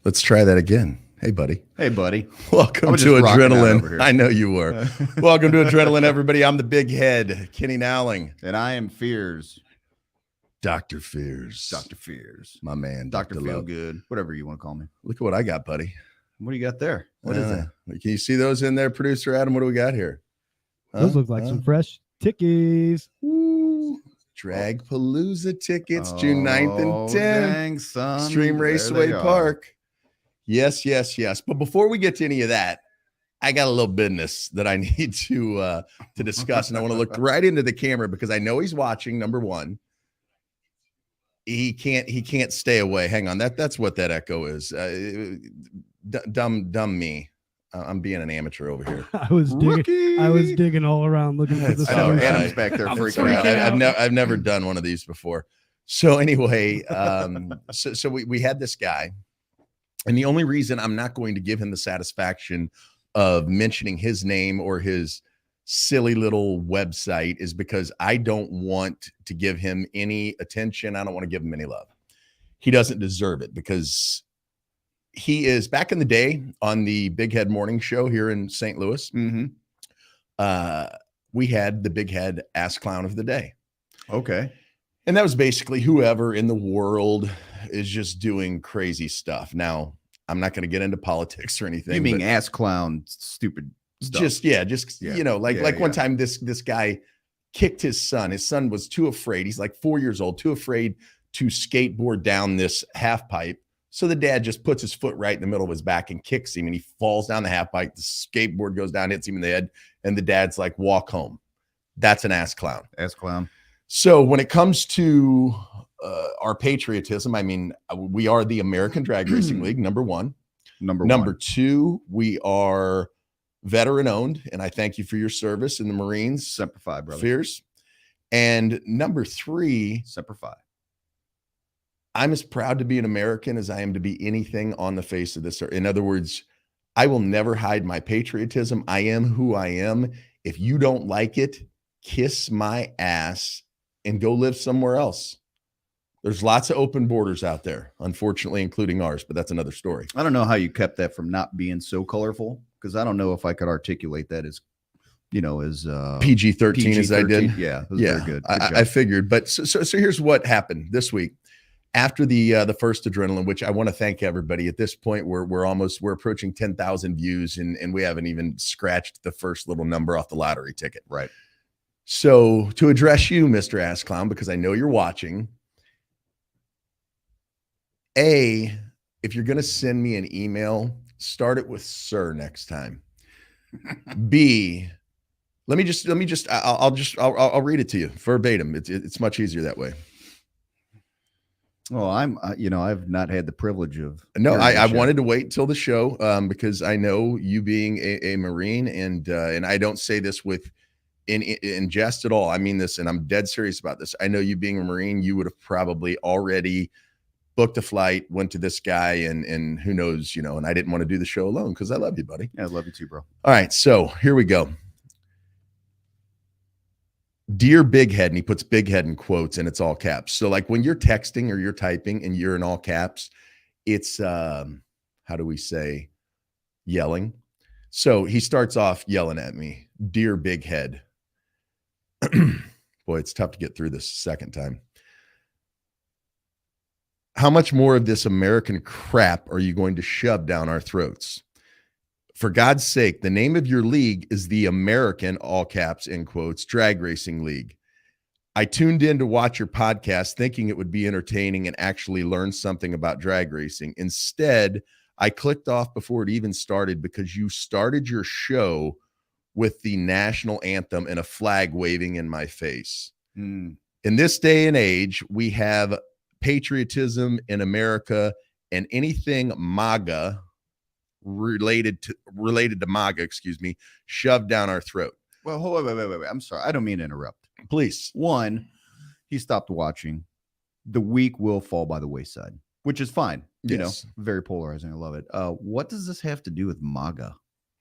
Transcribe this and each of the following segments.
Let's try that again. Hey, buddy. Hey, buddy. Welcome to Adrenaline. I know you were. Welcome to Adrenaline, everybody. I'm the big head, Kenny Nowling. And I am Fears. Dr. Fears. Dr. Fears. My man. Dr. Feelgood. Whatever you want to call me. Look at what I got, buddy. What do you got there? What is that? Can you see those in there, producer Adam? What do we got here? Those look like some fresh tickies. Ooh. Dragpalooza tickets, June 9th and 10th. Dang, son. Stream Raceway Park. Yes, yes, yes. But before we get to any of that, I got a little business that I need to discuss, and I want to look right into the camera because I know he's watching. Number one, he can't stay away. Hang on, that's what that echo is. Dumb me. I'm being an amateur over here. I was digging all around looking for the. I know Adam's back there freaking out. I've never done one of these before. So anyway, so we had this guy. And the only reason I'm not going to give him the satisfaction of mentioning his name or his silly little website is because I don't want to give him any attention. I don't want to give him any love. He doesn't deserve it because he is back in the day on the Big Head Morning Show here in St. Louis. We had the Big Head Ass Clown of the Day. Okay. And that was basically whoever in the world is just doing crazy stuff. Now, I'm not going to get into politics or anything. You mean ass clown, stupid stuff? Just you know, like one time this guy kicked his son. His son was too afraid. He's like 4 years old, too afraid to skateboard down this half pipe. So the dad just puts his foot right in the middle of his back and kicks him, and he falls down the half pipe. The skateboard goes down, hits him in the head, and the dad's like, walk home. That's an ass clown. Ass clown. So when it comes to our patriotism, I mean, we are the American Drag Racing League, number one. Number two, we are veteran owned, and I thank you for your service in the Marines. Semper Fi, brother. Fierce. And number three, Semper Fi. I'm as proud to be an American as I am to be anything on the face of this earth. In other words, I will never hide my patriotism. I am who I am. If you don't like it, kiss my ass and go live somewhere else. There's lots of open borders out there, unfortunately, including ours, but that's another story. I don't know how you kept that from not being so colorful, because I don't know if I could articulate that as, you know, as PG-13 as I did. Yeah, it was very good. I figured. But so here's what happened this week. After the first adrenaline, which I want to thank everybody. At this point, we're approaching 10,000 views, and we haven't even scratched the first little number off the lottery ticket. Right. So to address you, Mr. Ass Clown, because I know you're watching, if you're going to send me an email, start it with sir next time. B, I'll read it to you verbatim. It's much easier that way. Well, I've not had the privilege of. No, I wanted to wait till the show because I know you being a Marine, and I don't say this in jest at all. I mean this, and I'm dead serious about this. I know you being a Marine, you would have probably already booked a flight, went to this guy, and who knows, you know, and I didn't want to do the show alone because I love you, buddy. Yeah, I love you too, bro. All right, so here we go. Dear Big Head, and he puts Big Head in quotes, and it's all caps. So like when you're texting or you're typing and you're in all caps, it's how do we say yelling? So he starts off yelling at me, Dear Big Head. Boy, it's tough to get through this second time. How much more of this American crap are you going to shove down our throats? For God's sake, the name of your league is the American, all caps, in quotes, Drag Racing League. I tuned in to watch your podcast thinking it would be entertaining and actually learn something about drag racing. Instead, I clicked off before it even started because you started your show with the national anthem and a flag waving in my face. In this day and age, we have patriotism in America, and anything MAGA related to MAGA, shoved down our throat. Well, hold on, wait. I'm sorry. I don't mean to interrupt. Please. One, he stopped watching. The weak will fall by the wayside, which is fine. You know, very polarizing. I love it. What does this have to do with MAGA?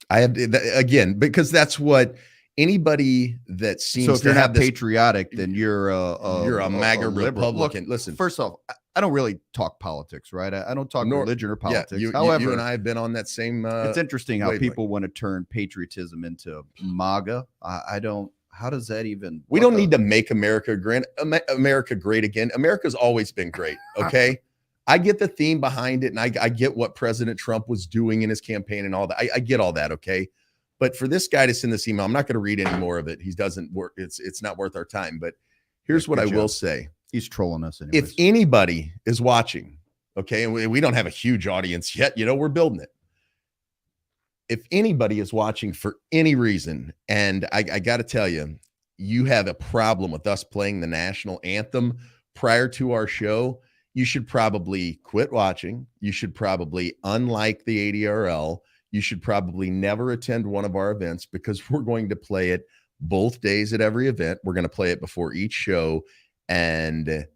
I have again, because that's what anybody that seems. So if to you're have not this, patriotic, then you're a MAGA liberal. Republican. Look, listen, first off, I don't really talk politics, right? I don't talk religion or politics. Yeah, However, you and I have been on that same. It's interesting how wavelength. people want to turn patriotism into MAGA. I don't. How does that even? We don't need to make America great again. America's always been great. Okay. I get the theme behind it, and I get what President Trump was doing in his campaign and all that. I get all that. Okay. But for this guy to send this email, I'm not going to read any more of it. He doesn't work. It's not worth our time. But here's what I will say. He's trolling us anyways. If anybody is watching, okay, and we don't have a huge audience yet, you know, we're building it. If anybody is watching for any reason, and I got to tell you, you have a problem with us playing the national anthem prior to our show, you should probably quit watching. You should probably unlike the ADRL. You should probably never attend one of our events because we're going to play it both days at every event. We're going to play it before each show. And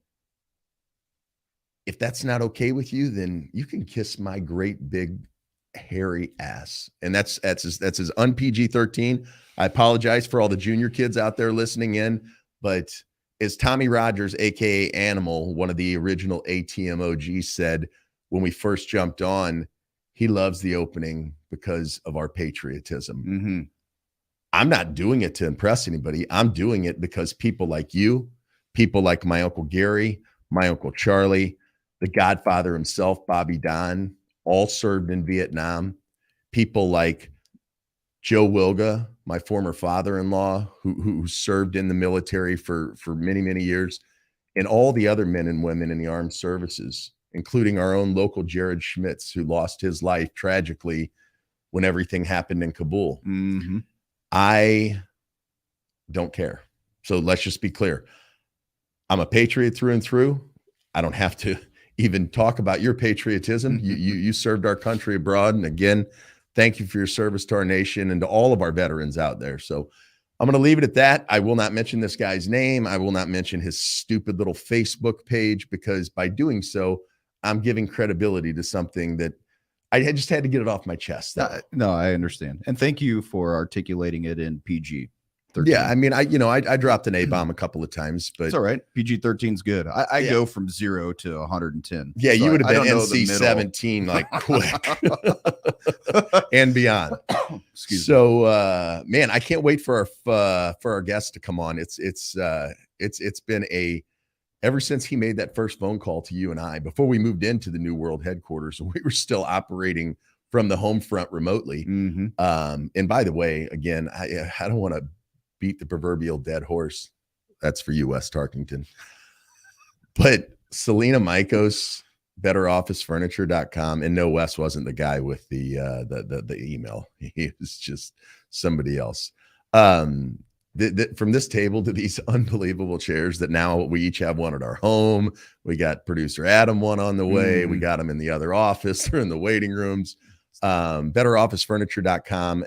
if that's not okay with you, then you can kiss my great big hairy ass. And that's as un-PG-13 I apologize for all the junior kids out there listening in, but as Tommy Rogers, aka Animal, one of the original ATM OGs, said when we first jumped on, he loves the opening because of our patriotism. Mm-hmm. I'm not doing it to impress anybody. I'm doing it because people like you, people like my Uncle Gary, my Uncle Charlie, the Godfather himself, Bobby Don, all served in Vietnam. People like Joe Wilga, my former father-in-law, who served in the military for many, many years, and all the other men and women in the armed services, including our own local Jared Schmitz, who lost his life tragically when everything happened in Kabul. Mm-hmm. I don't care. So let's just be clear. I'm a patriot through and through. I don't have to even talk about your patriotism. You served our country abroad. And again, thank you for your service to our nation and to all of our veterans out there. So I'm going to leave it at that. I will not mention this guy's name. I will not mention his stupid little Facebook page, because by doing so, I'm giving credibility to something that I just had to get it off my chest. No, I understand. And thank you for articulating it in PG. 13. Yeah, I mean, I dropped an A-bomb a couple of times, but it's all right. PG-13 is good. I go from 0 to 110. Yeah, so you would have been NC-17 like quick and beyond. Excuse me. So, man, I can't wait for our guests to come on. It's been ever since he made that first phone call to you and I, before we moved into the New World headquarters, we were still operating from the home front remotely. Mm-hmm. And by the way, again, I don't want to beat the proverbial dead horse. That's for you, Wes Tarkington. But Selena Maikos, betterofficefurniture.com. And no, Wes wasn't the guy with the email. He was just somebody else. From this table to these unbelievable chairs that now we each have one at our home. We got producer Adam one on the way. We got them in the other office. They're in the waiting rooms. betterofficefurniture.com.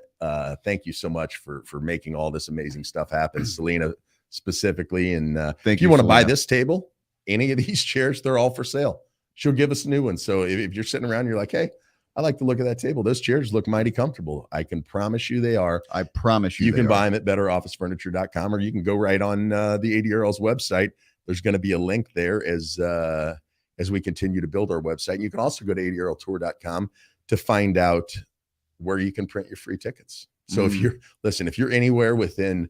Thank you so much for making all this amazing stuff happen. Selena specifically. And if you want to buy this table, any of these chairs, they're all for sale. She'll give us a new one. So if you're sitting around, you're like, hey, I like the look of that table. Those chairs look mighty comfortable. I can promise you they are. I promise you. You can buy them at betterofficefurniture.com, or you can go right on the ADRL's website. There's going to be a link there as we continue to build our website. And you can also go to ADRLtour.com to find out where you can print your free tickets. So if you're anywhere within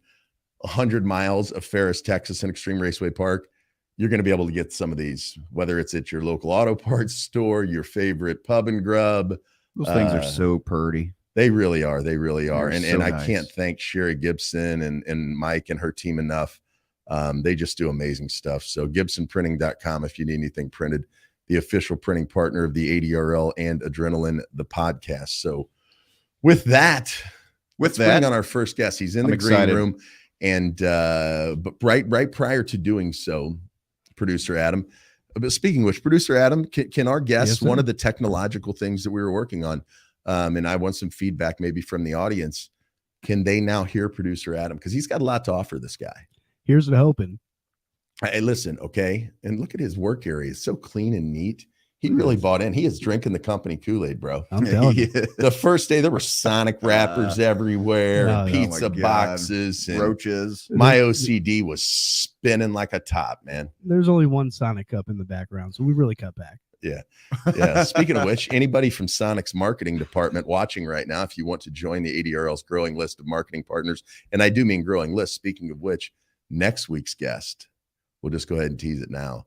100 miles of Ferris, Texas and Extreme Raceway Park, you're going to be able to get some of these, whether it's at your local auto parts store, your favorite pub and grub. Those things are so purty. They really are. They really are. And so I nice. Can't thank Sherry Gibson and Mike and her team enough. They just do amazing stuff. So GibsonPrinting.com if you need anything printed, the official printing partner of the ADRL and Adrenaline, the podcast. So with that, let's bring on our first guest. He's in the green room. And but right prior to doing so, producer Adam, but speaking of which, producer Adam, can our guests, one of the technological things that we were working on, and I want some feedback maybe from the audience, can they now hear producer Adam? Because he's got a lot to offer, this guy. Here's the hoping. Hey, listen, okay, and look at his work area. It's so clean and neat. He really bought in. He is drinking the company Kool-Aid, bro. I'm telling you. The first day, there were Sonic wrappers everywhere, pizza boxes, and roaches. My OCD was spinning like a top, man. There's only one Sonic cup in the background, so we really cut back. Yeah. Speaking of which, anybody from Sonic's marketing department watching right now, if you want to join the ADRL's growing list of marketing partners, and I do mean growing list, speaking of which, next week's guest, we'll just go ahead and tease it now,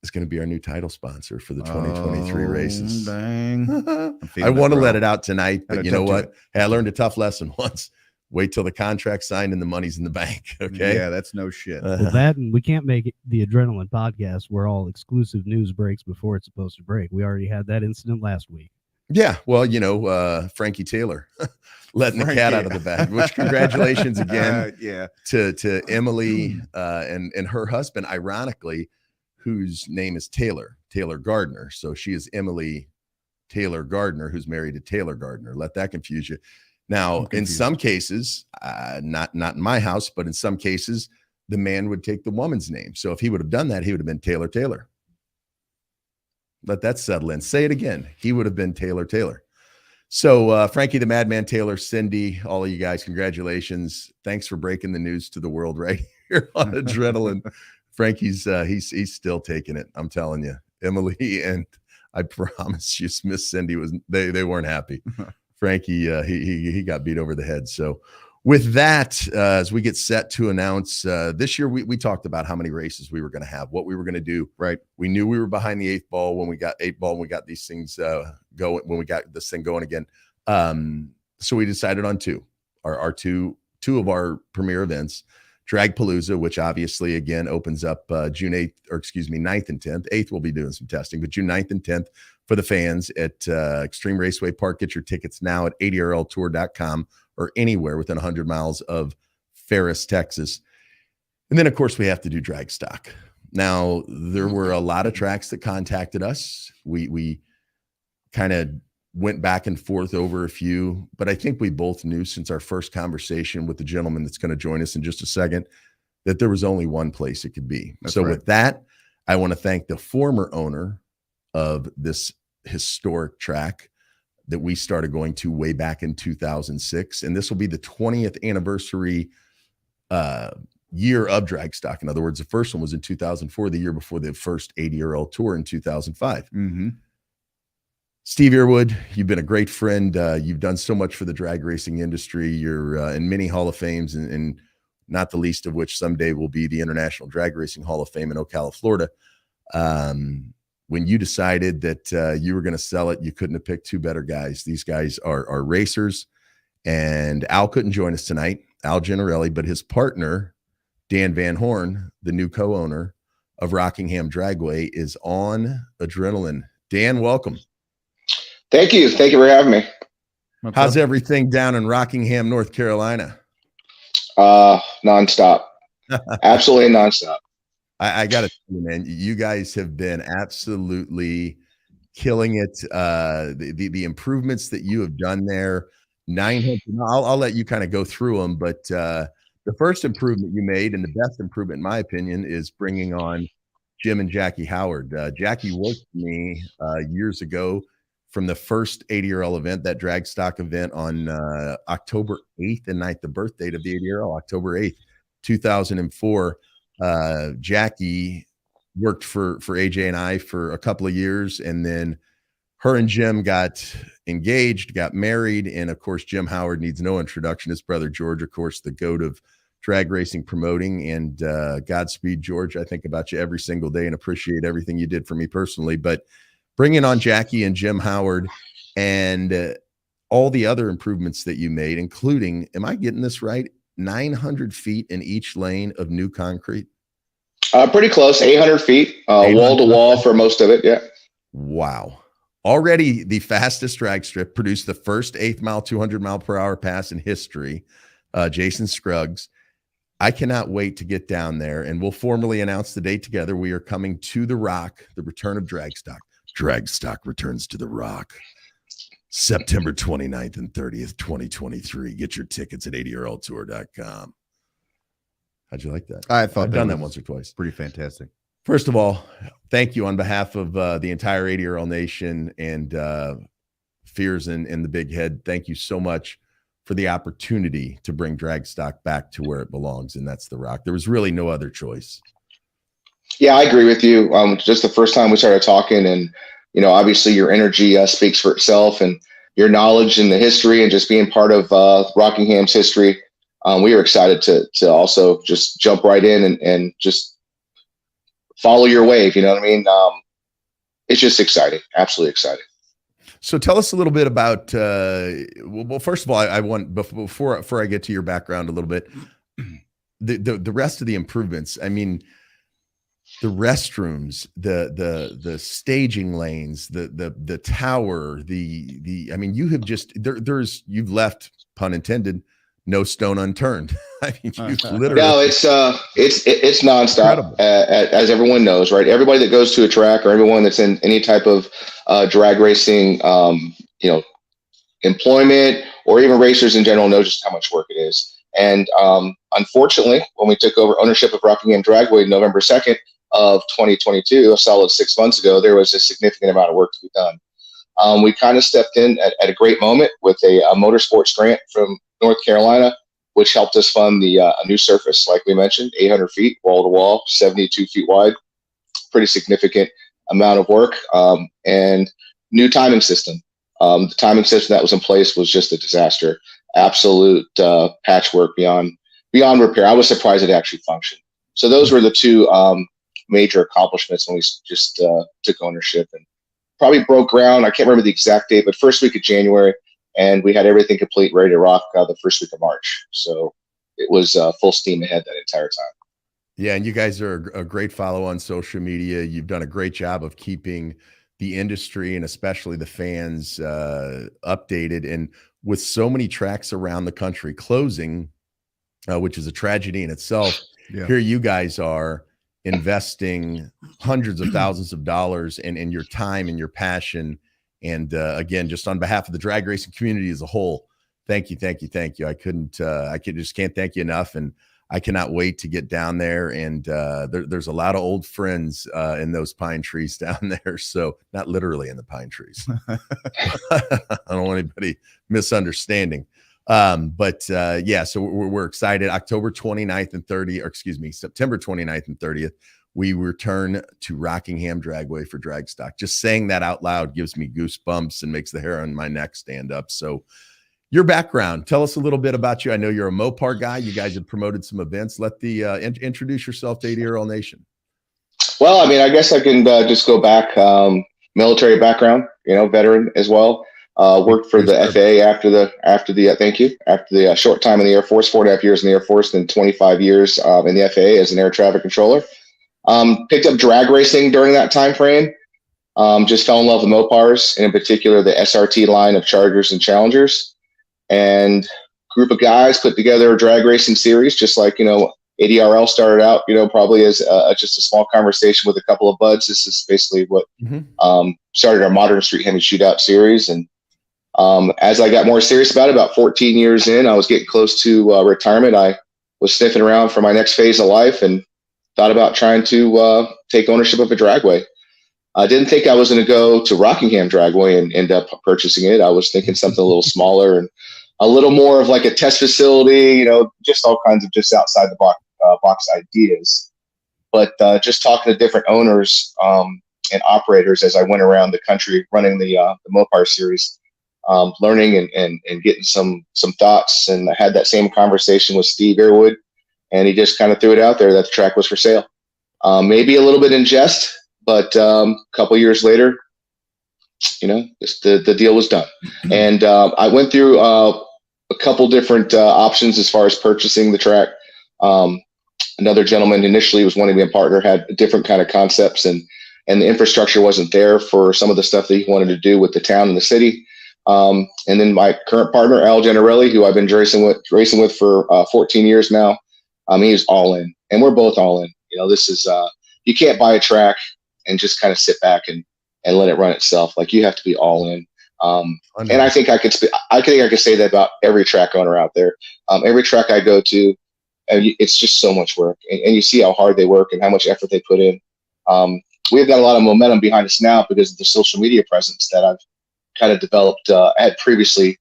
is going to be our new title sponsor for the 2023 races. Dang. I want to let it out tonight, but you know what? Hey, I learned a tough lesson once. Wait till the contract's signed and the money's in the bank. Okay. Yeah, that's no shit. Well, that, and we can't make it the Adrenaline podcast where all exclusive news breaks before it's supposed to break. We already had that incident last week. Yeah. Well, Frankie Taylor letting the cat out of the bag, which congratulations again to Emily and her husband, ironically, whose name is Taylor Gardner. So she is Emily Taylor Gardner, who's married to Taylor Gardner. Let that confuse you. Now, in some cases, not in my house, but in some cases, the man would take the woman's name. So if he would have done that, he would have been Taylor. Let that settle in. Say it again. He would have been Taylor. So Frankie the Madman Taylor, Cindy, all of you guys, congratulations. Thanks for breaking the news to the world right here on Adrenaline. Frankie's he's still taking it. I'm telling you. Emily and I promise you, Miss Cindy they weren't happy. Frankie he got beat over the head. So with that, as we get set to announce this year, we talked about how many races we were going to have, what we were going to do. Right. We knew we were behind the eighth ball when we got these things going, when we got this thing going again. So we decided on two of our premier events, Dragpalooza, which obviously again opens up June 8th, or excuse me, 9th and 10th. 8th we'll be doing some testing, but June 9th and 10th for the fans at Extreme Raceway Park. Get your tickets now at ADRLtour.com or anywhere within 100 miles of Ferris, Texas. And then, of course, we have to do drag stock. Now, there were a lot of tracks that contacted us. We kind of went back and forth over a few, but I think we both knew since our first conversation with the gentleman that's going to join us in just a second that there was only one place it could be. That's so right. With that, I want to thank the former owner of this historic track that we started going to way back in 2006. And this will be the 20th anniversary year of drag stock. In other words, the first one was in 2004, the year before the first ADRL tour in 2005. Mm-hmm. Steve Earwood, you've been a great friend. You've done so much for the drag racing industry. You're in many Hall of Fames, and not the least of which someday will be the International Drag Racing Hall of Fame in Ocala, Florida. When you decided that you were going to sell it, you couldn't have picked two better guys. These guys are racers, and Al couldn't join us tonight, Al Generelli, but his partner, Dan Van Horn, the new co-owner of Rockingham Dragway, is on Adrenaline. Dan, welcome. Thank you. Thank you for having me. How's everything down in Rockingham, North Carolina? Nonstop. Absolutely nonstop. I got to tell you, man, you guys have been absolutely killing it. The improvements that you have done there, 900. I'll let you kind of go through them, but the first improvement you made, and the best improvement, in my opinion, is bringing on Jim and Jackie Howard. Jackie worked for me years ago from the first ADRL event, that drag stock event on October 8th and 9th, the birth date of the ADRL, October 8th, 2004. Jackie worked for AJ and I for a couple of years, and then her and Jim got engaged, got married, and of course Jim Howard needs no introduction. His brother George, of course, the GOAT of drag racing promoting, and Godspeed, George. I think about you every single day and appreciate everything you did for me personally. But bringing on Jackie and Jim Howard and all the other improvements that you made, including, am I getting this right, 900 feet in each lane of new concrete? Pretty close, 800 feet, wall to wall for most of it. Yeah. Wow. Already the fastest drag strip, produced the first 8th mile, 200 mile per hour pass in history. Jason Scruggs. I cannot wait to get down there, and we'll formally announce the date together. We are coming to the Rock, the return of drag stock. Drag stock returns to the Rock, September 29th and 30th, 2023. Get your tickets at ADRLtour.com. How'd you like that? I thought I've done that once or twice. Pretty fantastic. First of all, thank you on behalf of the entire ADRL Nation and Fears and the Big Head. Thank you so much for the opportunity to bring drag stock back to where it belongs, and that's the Rock. There was really no other choice. Yeah, I agree with you. Just the first time we started talking, and obviously your energy speaks for itself, and your knowledge in the history, and just being part of Rockingham's history. We were excited to also just jump right in and just follow your wave. You know what I mean? It's just exciting. Absolutely exciting. So tell us a little bit about, well, first of all, I want, before I get to your background a little bit, the rest of the improvements. I mean, the restrooms, the staging lanes, the tower, I mean, you have just, you've left, pun intended, no stone unturned. I mean, you literally. No, it's nonstop, as everyone knows, right? Everybody that goes to a track, or everyone that's in any type of drag racing, employment, or even racers in general, knows just how much work it is. And unfortunately, when we took over ownership of Rockingham Dragway November 2nd of 2022, a solid 6 months ago, there was a significant amount of work to be done. we kind of stepped in at a great moment with a motorsports grant from North Carolina, which helped us fund the a new surface, like we mentioned, 800 feet wall to wall, 72 feet wide, pretty significant amount of work, and new timing system. The timing system that was in place was just a disaster, absolute patchwork beyond repair. I was surprised it actually functioned. So those were the two major accomplishments when we just took ownership, and probably broke ground. I can't remember the exact date, but first week of January, and we had everything complete, ready to rock the first week of March. So it was full steam ahead that entire time. Yeah, and you guys are a great follow on social media. You've done a great job of keeping the industry and especially the fans updated. And with so many tracks around the country closing, which is a tragedy in itself, here you guys are investing hundreds of thousands of dollars in your time and your passion. And again, just on behalf of the drag racing community as a whole, thank you. I just can't thank you enough. And I cannot wait to get down there. And there's a lot of old friends in those pine trees down there. So not literally in the pine trees. I don't want anybody misunderstanding. Yeah, so we're excited. October 29th and 30th, or excuse me, September 29th and 30th, we return to Rockingham Dragway for drag stock. Just saying that out loud gives me goosebumps and makes the hair on my neck stand up. So your background, tell us a little bit about you. I know you're a Mopar guy. You guys have promoted some events. Let the introduce yourself to ADRL Nation. Well, I mean, I guess I can just go back, military background, veteran as well. Worked for the FAA after the short time in the Air Force, 4.5 years in the Air Force, then 25 years in the FAA as an air traffic controller. Picked up drag racing during that time frame. Just fell in love with Mopars, and in particular the SRT line of Chargers and Challengers. And group of guys put together a drag racing series, just like ADRL started out, probably as just a small conversation with a couple of buds. This is basically what started our Modern Street Hemi Shootout series. And as I got more serious about it, about 14 years in, I was getting close to retirement. I was sniffing around for my next phase of life and thought about trying to take ownership of a dragway. I didn't think I was going to go to Rockingham Dragway and end up purchasing it. I was thinking something a little smaller and a little more of like a test facility, just all kinds of just outside the box ideas. But just talking to different owners and operators as I went around the country running the Mopar series, learning and getting some thoughts. And I had that same conversation with Steve Earwood, and he just kind of threw it out there that the track was for sale. Maybe a little bit in jest, but a couple years later, the deal was done. And I went through a couple different options as far as purchasing the track. Another gentleman initially was wanting to be a partner, had different kind of concepts, and the infrastructure wasn't there for some of the stuff that he wanted to do with the town and the city. And then my current partner, Al Generelli, who I've been racing with for 14 years now, he's all in, and we're both all in. This is you can't buy a track and just kind of sit back and let it run itself. Like, you have to be all in. And I think I could say that about every track owner out there. Every track I go to, it's just so much work, and you see how hard they work and how much effort they put in. We've got a lot of momentum behind us now because of the social media presence that I've kind of developed. I had previously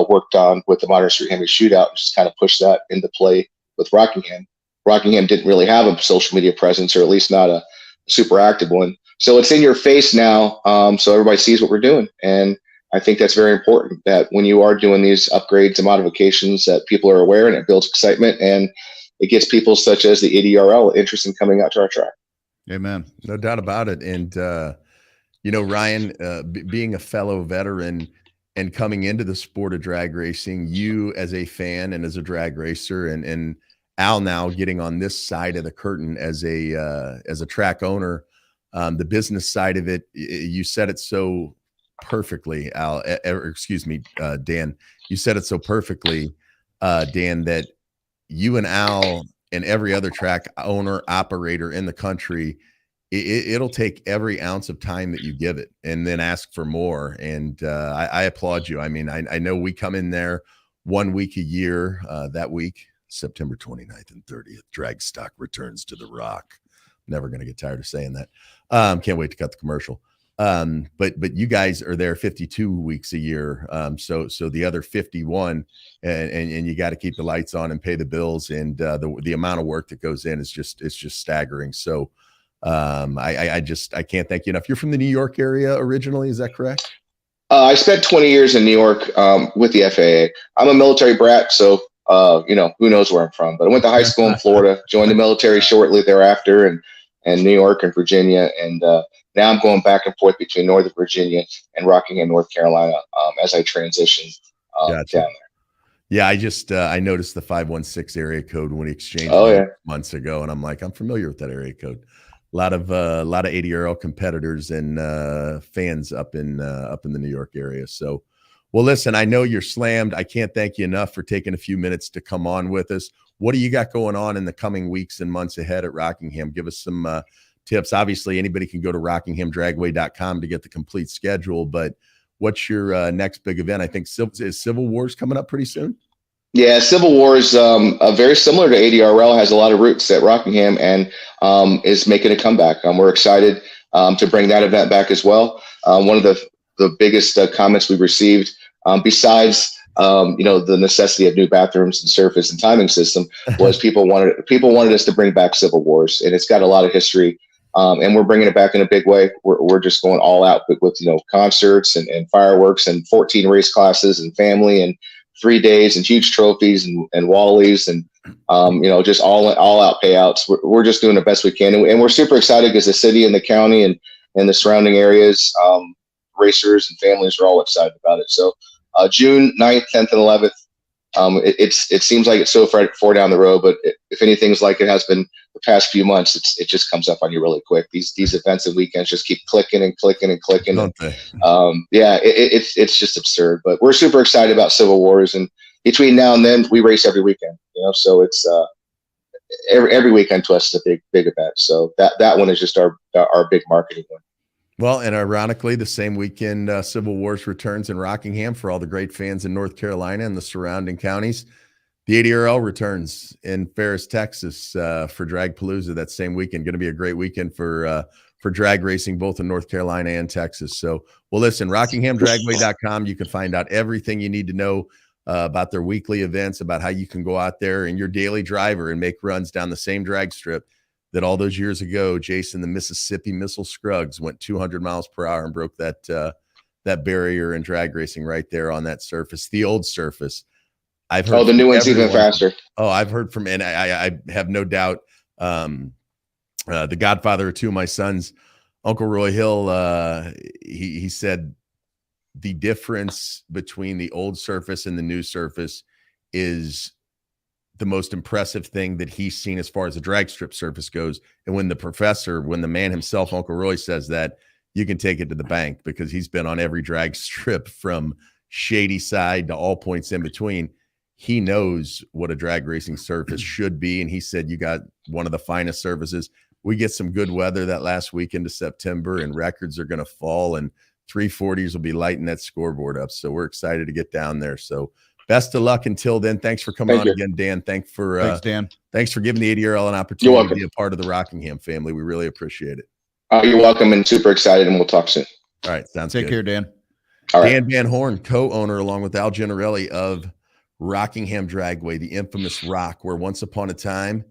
worked on with the Modern Street Hemi Shootout, and just kind of pushed that into play with Rockingham. Rockingham didn't really have a social media presence, or at least not a super active one. So it's in your face now, so everybody sees what we're doing. And I think that's very important, that when you are doing these upgrades and modifications, that people are aware, and it builds excitement, and it gets people such as the ADRL interested in coming out to our track. Amen. No doubt about it. And, Ryan, being a fellow veteran and coming into the sport of drag racing, you as a fan and as a drag racer, and Al now getting on this side of the curtain as a track owner, the business side of it, you said it so perfectly, Al, Dan, you said it so perfectly, Dan, that you and Al and every other track owner, operator in the country, it'll take every ounce of time that you give it, and then ask for more. And I applaud you. I mean, I know we come in there 1 week a year. That week, September 29th and 30th, drag stock returns to the Rock. Never going to get tired of saying that. Can't wait to cut the commercial. But you guys are there 52 weeks a year. So the other 51, and you got to keep the lights on and pay the bills, and the amount of work that goes in is just staggering. So I can't thank you enough. You're from the New York area originally, is that correct? I spent 20 years in New York with the FAA. I'm a military brat, so who knows where I'm from. But I went to high school in Florida, joined the military shortly thereafter, and New York and Virginia, and now I'm going back and forth between Northern Virginia and Rockingham, North Carolina, as I transition Gotcha. down there. Yeah, I noticed the 516 area code when we exchanged months ago, and I'm like, I'm familiar with that area code. A lot of ADRL competitors and fans up in the New York area. So, well, listen, I know you're slammed. I can't thank you enough for taking a few minutes to come on with us. What do you got going on in the coming weeks and months ahead at Rockingham? Give us some tips. Obviously, anybody can go to rockinghamdragway.com to get the complete schedule, but what's your next big event? I think is Civil War's coming up pretty soon. Yeah, Civil War is very similar to ADRL, has a lot of roots at Rockingham, and is making a comeback. We're excited to bring that event back as well. One of the biggest comments we received, besides the necessity of new bathrooms and surface and timing system, was people wanted us to bring back Civil Wars, and it's got a lot of history. And we're bringing it back in a big way. We're just going all out with concerts and fireworks and 14 race classes and family and 3 days and huge trophies and wallies and just all out payouts. We're just doing the best we can, and we're super excited because the city and the county and the surrounding areas, racers and families are all excited about it. So June 9th, 10th, and 11th. It seems like it's so far down the road, but if anything's like it has been the past few months, it just comes up on you really quick. These events and weekends just keep clicking and clicking and clicking. Don't they? It's just absurd. But we're super excited about Civil Wars, and between now and then, we race every weekend. So it's every weekend to us is a big event. So that one is just our big marketing one. Well, and ironically, the same weekend Civil Wars returns in Rockingham for all the great fans in North Carolina and the surrounding counties. The ADRL returns in Ferris, Texas for Dragpalooza that same weekend. Going to be a great weekend for drag racing, both in North Carolina and Texas. So, well, listen, rockinghamdragway.com. You can find out everything you need to know about their weekly events, about how you can go out there in your daily driver and make runs down the same drag strip that all those years ago, Jason, the Mississippi Missile Scruggs went 200 miles per hour and broke that barrier in drag racing right there on that surface, the old surface. I've heard the new one's even faster. I've heard from, and I have no doubt, the godfather of two of my sons, Uncle Roy Hill, he said the difference between the old surface and the new surface is the most impressive thing that he's seen as far as the drag strip surface goes. And when the man himself, Uncle Roy, says that, you can take it to the bank because he's been on every drag strip from shady side to all points in between. He knows what a drag racing surface should be. And he said, you got one of the finest surfaces. We get some good weather that last week into September, and records are going to fall, and 340s will be lighting that scoreboard up. So we're excited to get down there. So best of luck until then. Thanks for coming on again, Dan. Thanks, Dan. Thanks for giving the ADRL an opportunity to be a part of the Rockingham family. We really appreciate it. You're welcome, and super excited, and we'll talk soon. All right. Sounds good. Take care, Dan. All right. Dan Van Horn, co-owner, along with Al Gennarelli of Rockingham Dragway, the infamous Rock, where once upon a time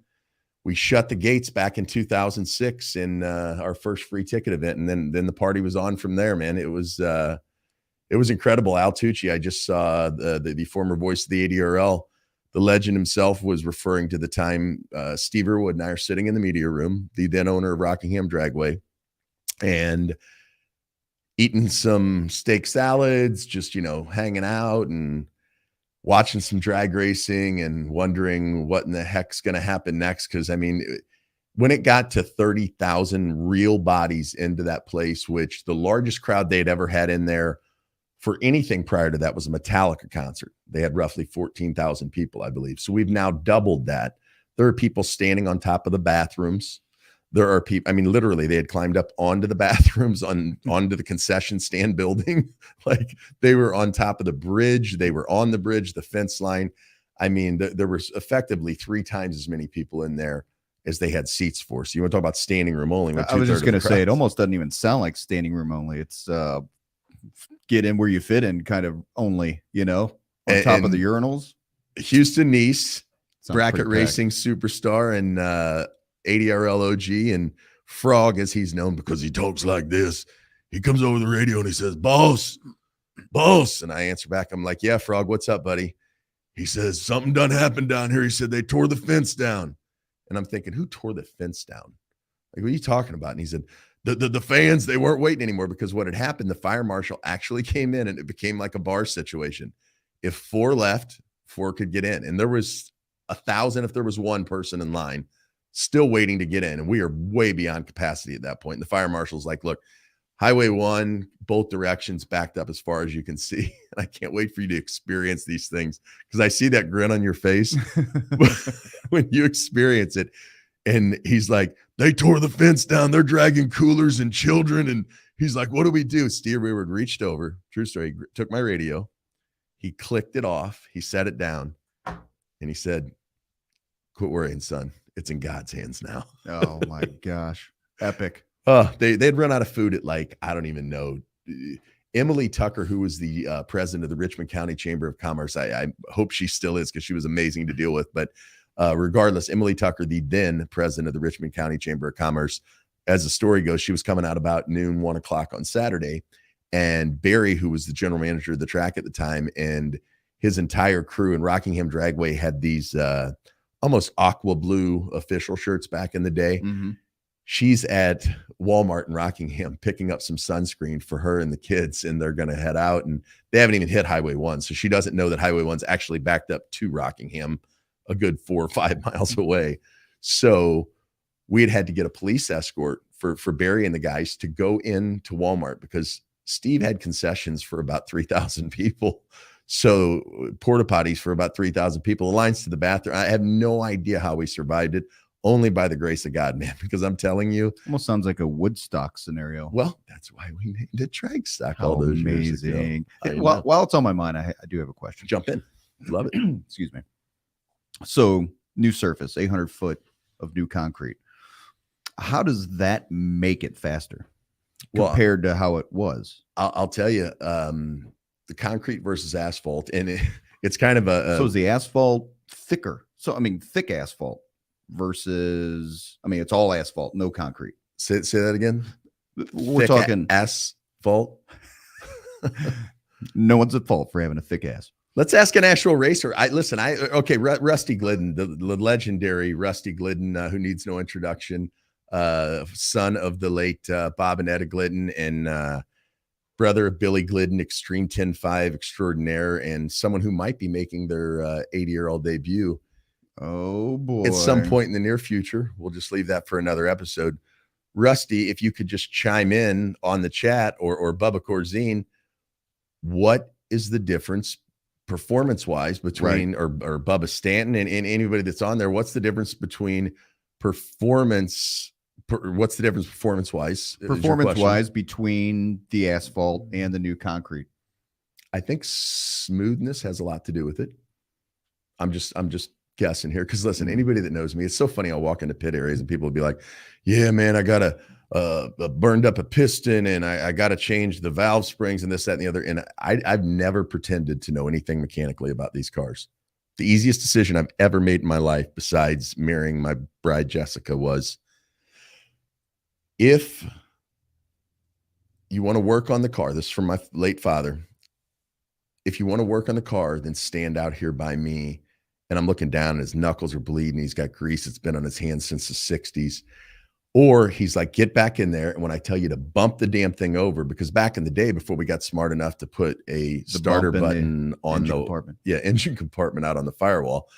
we shut the gates back in 2006 in our first free ticket event. And then the party was on from there, man. It was incredible. Al Tucci, I just saw the former voice of the ADRL, the legend himself, was referring to the time Steve Irwood and I are sitting in the media room, the then owner of Rockingham Dragway, and eating some steak salads, just, hanging out and watching some drag racing and wondering what in the heck's going to happen next. Because, when it got to 30,000 real bodies into that place, which the largest crowd they'd ever had in there for anything prior to that was a Metallica concert. They had roughly 14,000 people, I believe. So we've now doubled that. There are people standing on top of the bathrooms. There are people, literally they had climbed up onto the bathrooms, onto the concession stand building. Like they were on top of the bridge. They were on the bridge, the fence line. There was effectively 3 times as many people in there as they had seats for. So you want to talk about standing room only. I was just going to say, it almost doesn't even sound like standing room only. It's get in where you fit in kind of only, on top of the urinals. Houston Nice, Sounds bracket pretty racing superstar and ADRL OG, and Frog, as he's known because he talks like this. He comes over the radio and he says, boss. And I answer back. I'm like, yeah, Frog, what's up, buddy? He says, something done happened down here. He said, they tore the fence down. And I'm thinking, who tore the fence down? Like, what are you talking about? And he said, the fans, they weren't waiting anymore, because what had happened, the fire marshal actually came in and it became like a bar situation. If 4 left, 4 could get in. And there was 1,000, if there was one person in line still waiting to get in. And we are way beyond capacity at that point. And the fire marshal's like, look, Highway 1, both directions backed up as far as you can see. And I can't wait for you to experience these things, because I see that grin on your face when you experience it. And he's like, they tore the fence down. They're dragging coolers and children. And he's like, what do we do? Steve Rearward reached over, true story, took my radio. He clicked it off. He set it down. And he said, quit worrying, son. It's in God's hands now. Oh, my gosh. Epic. They'd run out of food at, like, I don't even know. Emily Tucker, who was the president of the Richmond County Chamber of Commerce, I hope she still is, because she was amazing to deal with. But regardless, Emily Tucker, the then president of the Richmond County Chamber of Commerce, as the story goes, she was coming out about noon, 1 o'clock on Saturday. And Barry, who was the general manager of the track at the time, and his entire crew in Rockingham Dragway had these almost aqua blue official shirts back in the day. Mm-hmm. She's at Walmart in Rockingham picking up some sunscreen for her and the kids, and they're going to head out. And they haven't even hit Highway 1. So she doesn't know that Highway 1's actually backed up to Rockingham a good 4 or 5 miles away. So we had to get a police escort for Barry and the guys to go into Walmart, because Steve had concessions for about 3,000 people. So porta potties for about 3,000 people, the lines to the bathroom. I have no idea how we survived it. Only by the grace of God, man, because I'm telling you. Almost sounds like a Woodstock scenario. Well, that's why we named it Dragstock How all those years amazing. ago. While it's on my mind, I do have a question. Jump in. Love it. Excuse me. So, new surface, 800 foot of new concrete. How does that make it faster compared to how it was? I'll tell you, the concrete versus asphalt, and it's kind of so is the asphalt thicker? So, I mean, thick asphalt versus, I mean, it's all asphalt, no concrete. Say that again. We're talking asphalt. No one's at fault for having a thick ass. Let's ask an actual racer. Rusty Glidden, the legendary Rusty Glidden, who needs no introduction, son of the late Bob and Etta Glidden, and brother of Billy Glidden, Extreme 10.5 extraordinaire, and someone who might be making their 80-year-old debut. Oh boy. At some point in the near future. We'll just leave that for another episode. Rusty, if you could just chime in on the chat, or Bubba Corzine, what is the difference performance-wise between, or Bubba Stanton and anybody that's on there, what's the difference between performance-wise? Performance-wise between the asphalt and the new concrete? I think smoothness has a lot to do with it. I'm just guessing here, because listen, anybody that knows me, it's so funny. I'll walk into pit areas and people will be like, yeah, man, I got burned up a piston, and I got to change the valve springs and this, that, and the other. And I've never pretended to know anything mechanically about these cars. The easiest decision I've ever made in my life, besides marrying my bride Jessica, was, if you want to work on the car, this is from my late father, if you want to work on the car, then stand out here by me. And I'm looking down and his knuckles are bleeding. He's got grease that's been on his hands since the 60s. Or he's like, get back in there. And when I tell you to bump the damn thing over, because back in the day, before we got smart enough to put a starter button on the engine compartment out on the firewall,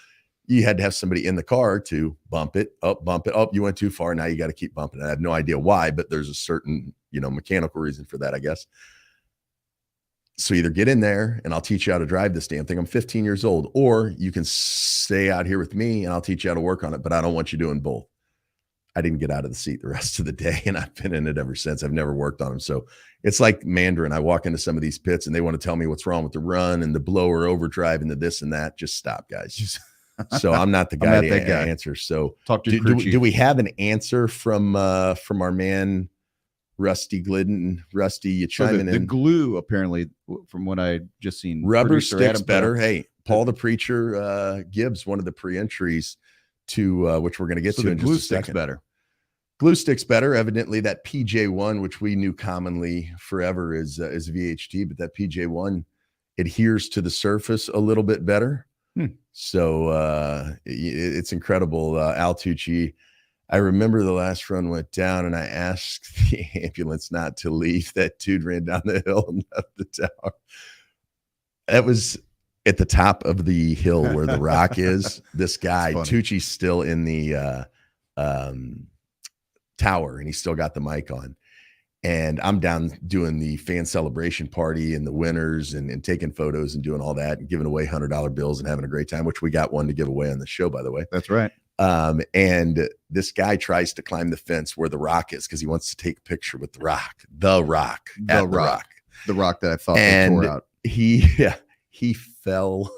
you had to have somebody in the car to bump it up, you went too far. Now you got to keep bumping it. I have no idea why, but there's a certain, mechanical reason for that, I guess. So either get in there and I'll teach you how to drive this damn thing. I'm 15 years old, or you can stay out here with me and I'll teach you how to work on it, but I don't want you doing both. I didn't get out of the seat the rest of the day, and I've been in it ever since. I've never worked on them. So it's like Mandarin. I walk into some of these pits and they want to tell me what's wrong with the run and the blower overdrive and the this and that. Just stop, guys. So I'm not the I'm guy not to that guy. answer. So Talk to your crew chief. do we have an answer from our man Rusty Glidden? Rusty, you So chiming the in? glue, apparently, from what I just seen, Rubber producer sticks Adam put better. up. Hey, Paul the Preacher Gibbs, one of the pre-entries to which we're going to get So to the in glue just a sticks second. better. Glue sticks better. Evidently, that PJ1, which we knew commonly forever is VHT, but that PJ1 adheres to the surface a little bit better. So it's incredible. Al Tucci, I remember the last run went down, and I asked the ambulance not to leave. That dude ran down the hill and left the tower. That was at the top of the hill where the rock is. This guy, Tucci's still in the tower, and he's still got the mic on. And I'm down doing the fan celebration party and the winners and taking photos and doing all that and giving away $100 bills and having a great time, which we got one to give away on the show, by the way. That's right. And this guy tries to climb the fence where the rock is because he wants to take a picture with the rock that I thought they tore out. He fell,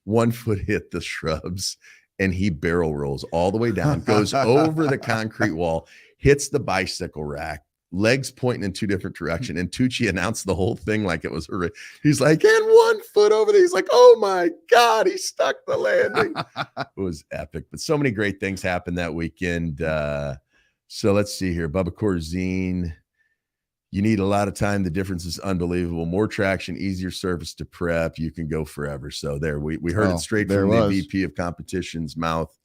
1 foot hit the shrubs, and he barrel rolls all the way down, goes over the concrete wall, hits the bicycle rack, legs pointing in 2 different directions. And Tucci announced the whole thing like it was her. He's like, and 1 foot over there. He's like, oh my God, he stuck the landing. It was epic. But so many great things happened that weekend. So let's see here. Bubba Corzine, you need a lot of time. The difference is unbelievable. More traction, easier surface to prep. You can go forever. So there, we heard it straight from the VP of competition's mouth,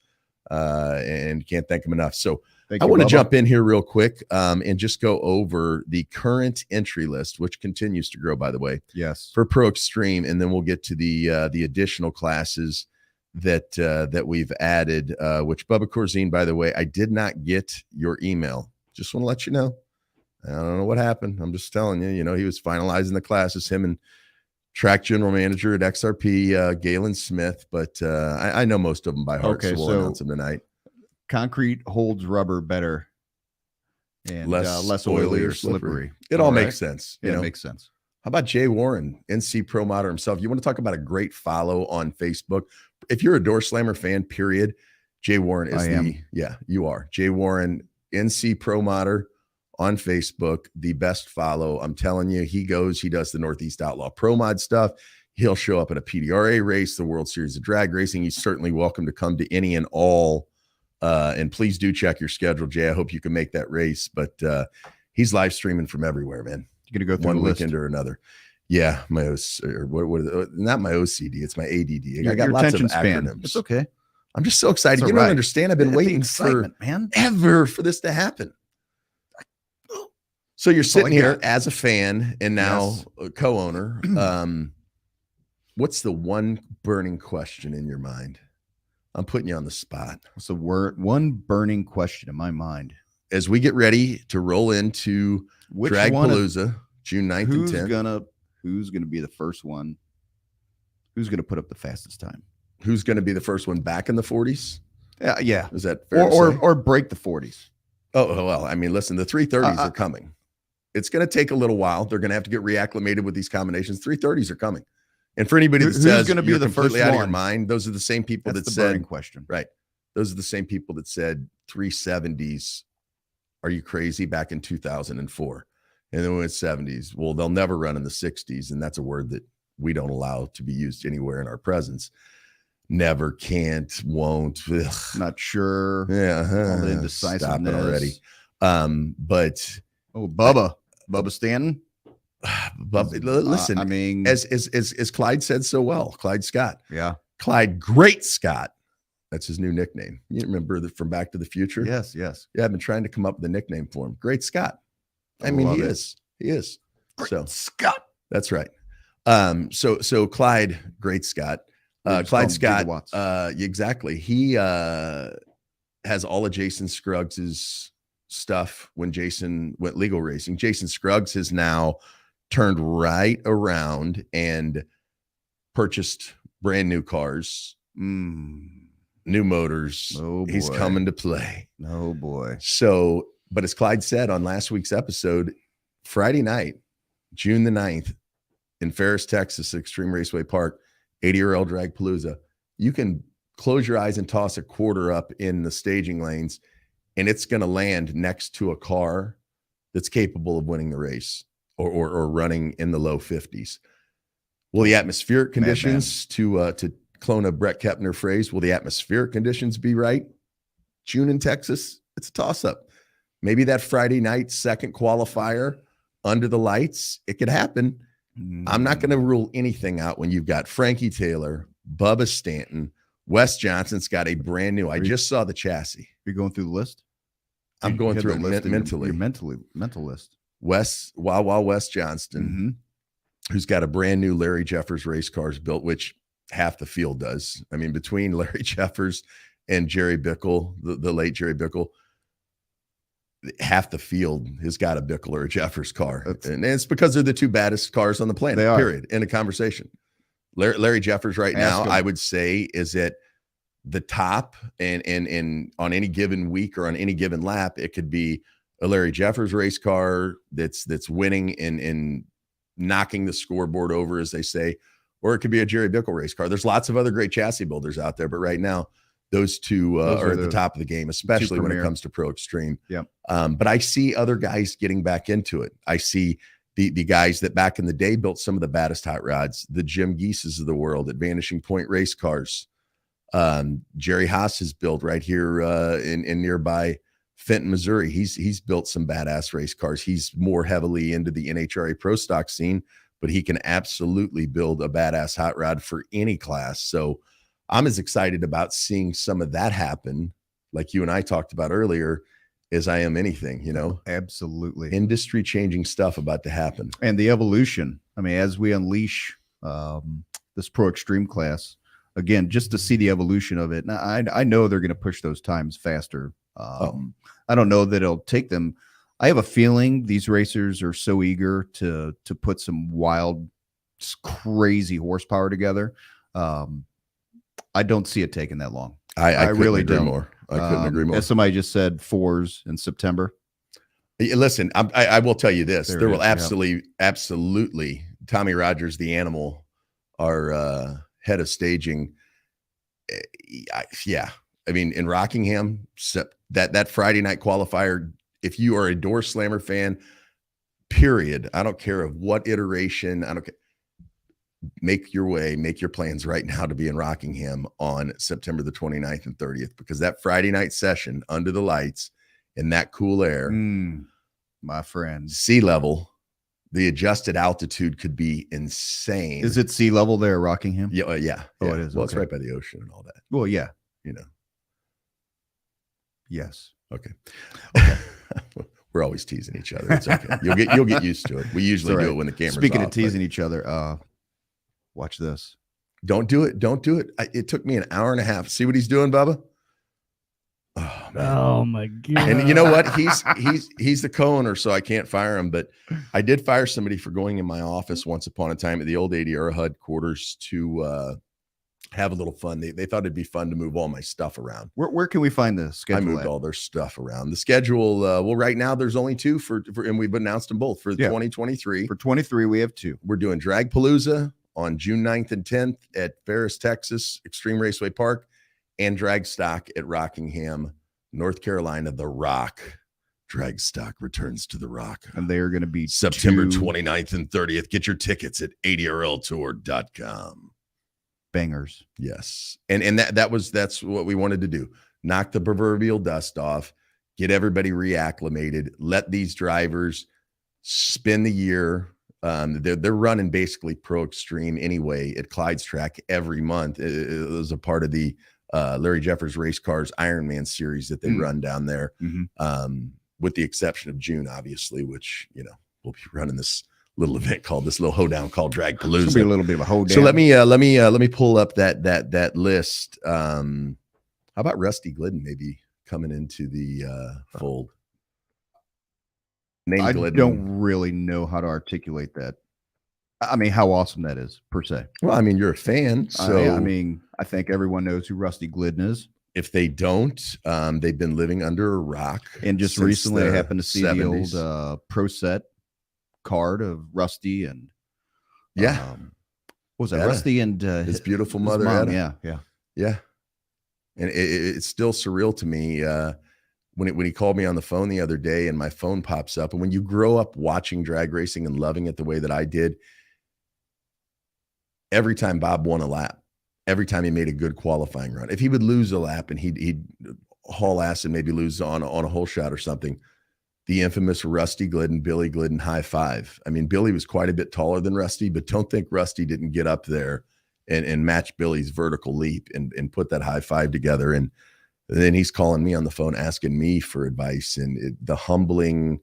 and can't thank him enough. So I want to jump in here real quick and just go over the current entry list, which continues to grow, by the way. Yes. For Pro Extreme, and then we'll get to the additional classes that we've added. Which Bubba Corzine, by the way, I did not get your email. Just want to let you know. I don't know what happened. I'm just telling you. You know, he was finalizing the classes. Him and track general manager at XRP, Galen Smith. But I know most of them by heart. Okay, so we'll announce them tonight. Concrete holds rubber better and less oily or slippery. It all makes sense. Yeah, it makes sense. How about Jay Warren, NC Pro Modder himself? You want to talk about a great follow on Facebook? If you're a Door Slammer fan, period, Jay Warren is you are. Jay Warren, NC Pro Modder on Facebook, the best follow. I'm telling you, he does the Northeast Outlaw Pro Mod stuff. He'll show up at a PDRA race, the World Series of Drag Racing. He's certainly welcome to come to any and all. And please do check your schedule, Jay. I hope you can make that race. But he's live streaming from everywhere, man. You're gonna go through one weekend or another. Yeah, not my OCD. It's my ADD. I got lots of acronyms. It's okay. I'm just so excited. You don't understand. I've been waiting forever for this to happen. So you're sitting here as a fan and now a co-owner. What's the one burning question in your mind? I'm putting you on the spot. What's the one burning question in my mind? As we get ready to roll into Dragpalooza, June 9th and 10th. Who's gonna be the first one? Who's gonna put up the fastest time? Who's gonna be the first one back in the 40s? Yeah. Is that fair or break the 40s? Oh, well, I mean, listen, the 330s are coming. It's going to take a little while. They're going to have to get reacclimated with these combinations. 330s are coming. And for anybody that says going to be the first out of your mind, those are the same people that said question. Right. Those are the same people that said 370s. Are you crazy? Back in 2004. And then when it's 70s, well, they'll never run in the 60s. And that's a word that we don't allow to be used anywhere in our presence. Never, can't, won't. Ugh. Not sure. Yeah. All the indecisiveness. Stop it already. But Bubba Stanton. Listen, I mean, as Clyde said so well, Clyde Scott. Yeah. Clyde Great Scott. That's his new nickname. You remember that from Back to the Future? Yes. Yeah, I've been trying to come up with a nickname for him. Great Scott. I mean, he is. Great Scott. That's right. So Clyde Great Scott. Clyde Scott. Exactly. He has all of Jason Scruggs's stuff when Jason went legal racing. Jason Scruggs has now turned right around and purchased brand new cars, new motors. Oh boy. He's coming to play. Oh boy. So, but as Clyde said on last week's episode, Friday night, June the 9th in Ferris, Texas, Extreme Raceway Park, ADRL Dragpalooza, you can close your eyes and toss a quarter up in the staging lanes, and it's going to land next to a car that's capable of winning the race or running in the low 50s. Will the atmospheric conditions, to clone a Brett Kepner phrase, will the atmospheric conditions be right? June in Texas, it's a toss-up. Maybe that Friday night second qualifier under the lights, it could happen. I'm not going to rule anything out when you've got Frankie Taylor, Bubba Stanton, Wes Johnson's got a brand new. I just saw the chassis. You're going through the list? I'm going through it mentally. Your mental list. Wes Johnston, who's got a brand new Larry Jeffers race cars built, which half the field does. I mean, between Larry Jeffers and Jerry Bickle, the late Jerry Bickle, half the field has got a Bickle or a Jeffers car. And it's because they're the two baddest cars on the planet, period, in a conversation. Larry Jeffers right now, I would say, is at the top, and on any given week or on any given lap, it could be a Larry Jeffers race car that's winning and knocking the scoreboard over, as they say, or it could be a Jerry Bickle race car. There's lots of other great chassis builders out there, but right now, those two are at the top of the game, especially when it comes to Pro Extreme. Yep. But I see other guys getting back into it. I see the guys that back in the day built some of the baddest hot rods, the Jim Geeses of the world at Vanishing Point Race Cars. Jerry Haas has built right here in nearby Fenton, Missouri. He's built some badass race cars. He's more heavily into the NHRA Pro Stock scene, but he can absolutely build a badass hot rod for any class. So I'm as excited about seeing some of that happen, like you and I talked about earlier, as I am anything, Absolutely. Industry changing stuff about to happen. And the evolution. I mean, as we unleash this Pro Extreme class, again, just to see the evolution of it. Now, I know they're going to push those times faster. I don't know that it'll take them. I have a feeling these racers are so eager to put some wild, crazy horsepower together. I don't see it taking that long. I really agree don't. More. I couldn't agree more. As somebody just said, 4s in September. Listen, I will tell you this. There will absolutely, Tommy Rogers, the animal, our head of staging. I mean, in Rockingham, that Friday night qualifier, if you are a Door Slammer fan, period, I don't care of what iteration, I don't care. Make your plans right now to be in Rockingham on September the 29th and 30th, because that Friday night session under the lights in that cool air, my friend, sea level, the adjusted altitude could be insane. Is it sea level there, Rockingham? Yeah. Oh, it is. Well, it's right by the ocean and all that. Well, yeah. Yes. Okay. We're always teasing each other. It's okay. You'll get used to it. We usually do it when the camera's Speaking off, of teasing each other, watch this. Don't do it. Don't do it. It took me an hour and a half. See what he's doing, Bubba? Oh, man. Oh my God. And you know what? He's the co-owner, so I can't fire him. But I did fire somebody for going in my office once upon a time at the old ADRL headquarters to have a little fun. They thought it'd be fun to move all my stuff around. Where can we find the schedule? I moved all their stuff around. The schedule, well, right now there's only 2 for and we've announced them both for 2023. For 23, we have 2. We're doing Dragpalooza on June 9th and 10th at Ferris, Texas, Extreme Raceway Park, and Drag Stock at Rockingham, North Carolina. The Rock Drag Stock returns to the Rock. And they are going to be September 29th and 30th. Get your tickets at ADRLtour.com. Bangers. Yes. And that's what we wanted to do. Knock the proverbial dust off, get everybody reacclimated, let these drivers spend the year. They're running basically Pro Extreme anyway at Clyde's track every month. It was a part of the Larry Jeffers Race Cars Ironman series that they run down there, with the exception of June, obviously, which, we'll be running this little event called Dragpalooza. It'll be a little bit of a hoedown. So let me pull up that list. How about Rusty Glidden maybe coming into the fold? I don't really know how to articulate that. I mean, how awesome that is per se. Well, I mean, you're a fan, so I mean, I think everyone knows who Rusty Glidden is. If they don't, they've been living under a rock. And just recently, I happened to see 70s. The old Pro Set card of Rusty and what was that? Rusty and his beautiful his mother, mom, Etta. Yeah. And it's still surreal to me when he called me on the phone the other day and my phone pops up. And when you grow up watching drag racing and loving it the way that I did, every time Bob won a lap, every time he made a good qualifying run, if he would lose a lap and he'd haul ass and maybe lose on a hole shot or something, the infamous Rusty Glidden, Billy Glidden high five. I mean, Billy was quite a bit taller than Rusty, but don't think Rusty didn't get up there and match Billy's vertical leap and put that high five together. And then he's calling me on the phone, asking me for advice, and the humbling,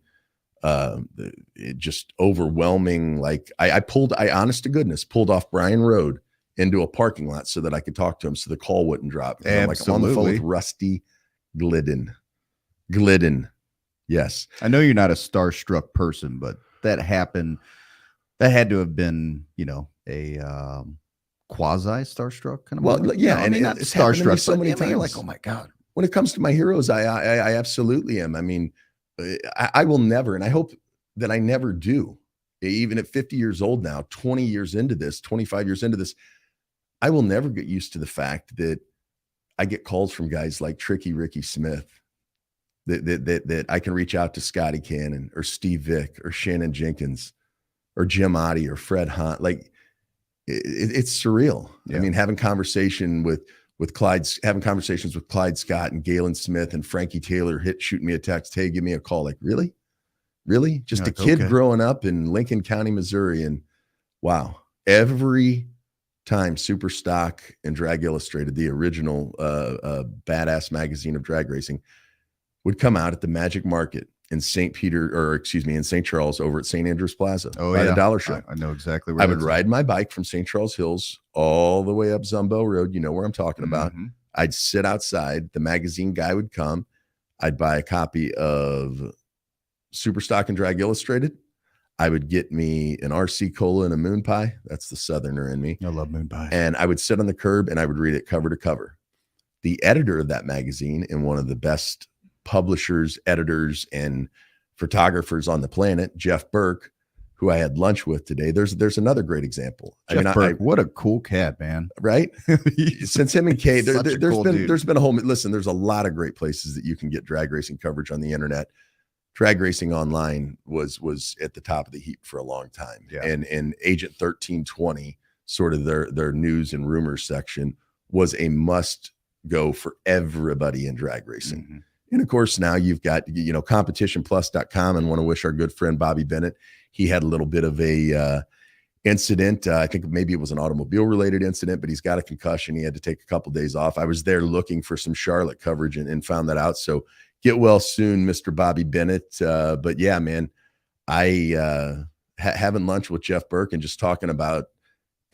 just overwhelming. Like I honest to goodness, pulled off Bryan Road into a parking lot so that I could talk to him so the call wouldn't drop. I'm like, I'm on the phone with Rusty Glidden. Yes. I know you're not a starstruck person, but that happened. That had to have been, a quasi starstruck kind of. Well, yeah, and not it's starstruck so many times. You're like, oh my God. When it comes to my heroes, I absolutely am. I mean, I will never, and I hope that I never do, even at 50 years old now, 20 years into this, 25 years into this, I will never get used to the fact that I get calls from guys like Tricky Ricky Smith, that I can reach out to Scotty Cannon or Steve Vick or Shannon Jenkins or Jim Oddie or Fred Hunt. Like it's surreal. Yeah. I mean, having conversations with Clyde Scott and Galen Smith and Frankie Taylor shooting me a text, hey, give me a call. Like, really? Just a kid growing up in Lincoln County, Missouri. And wow, every time Superstock and Drag Illustrated, the original badass magazine of drag racing, would come out at the Magic Market in St. Charles over at St. Andrews Plaza by the Dollar Show. I know exactly where I would ride my bike from St. Charles Hills all the way up Zumbo Road. You know where I'm talking about. Mm-hmm. I'd sit outside. The magazine guy would come. I'd buy a copy of Superstock and Drag Illustrated. I would get me an RC Cola and a moon pie. That's the Southerner in me. I love moon pie. And I would sit on the curb and I would read it cover to cover. The editor of that magazine and one of the best publishers, editors, and photographers on the planet, Jeff Burke, who I had lunch with today. There's another great example. Jeff Burke, what a cool cat, man. Right? Since him and Kay, there's been a whole listen. There's a lot of great places that you can get drag racing coverage on the internet. Drag Racing Online was at the top of the heap for a long time. Yeah. And Agent 1320, sort of their news and rumors section, was a must go for everybody in drag racing. Mm-hmm. And of course, now you've got, competitionplus.com, and want to wish our good friend Bobby Bennett. He had a little bit of a incident. I think maybe it was an automobile related incident, but he's got a concussion. He had to take a couple of days off. I was there looking for some Charlotte coverage and found that out. So get well soon, Mr. Bobby Bennett. But yeah, man, I having lunch with Jeff Burke and just talking about,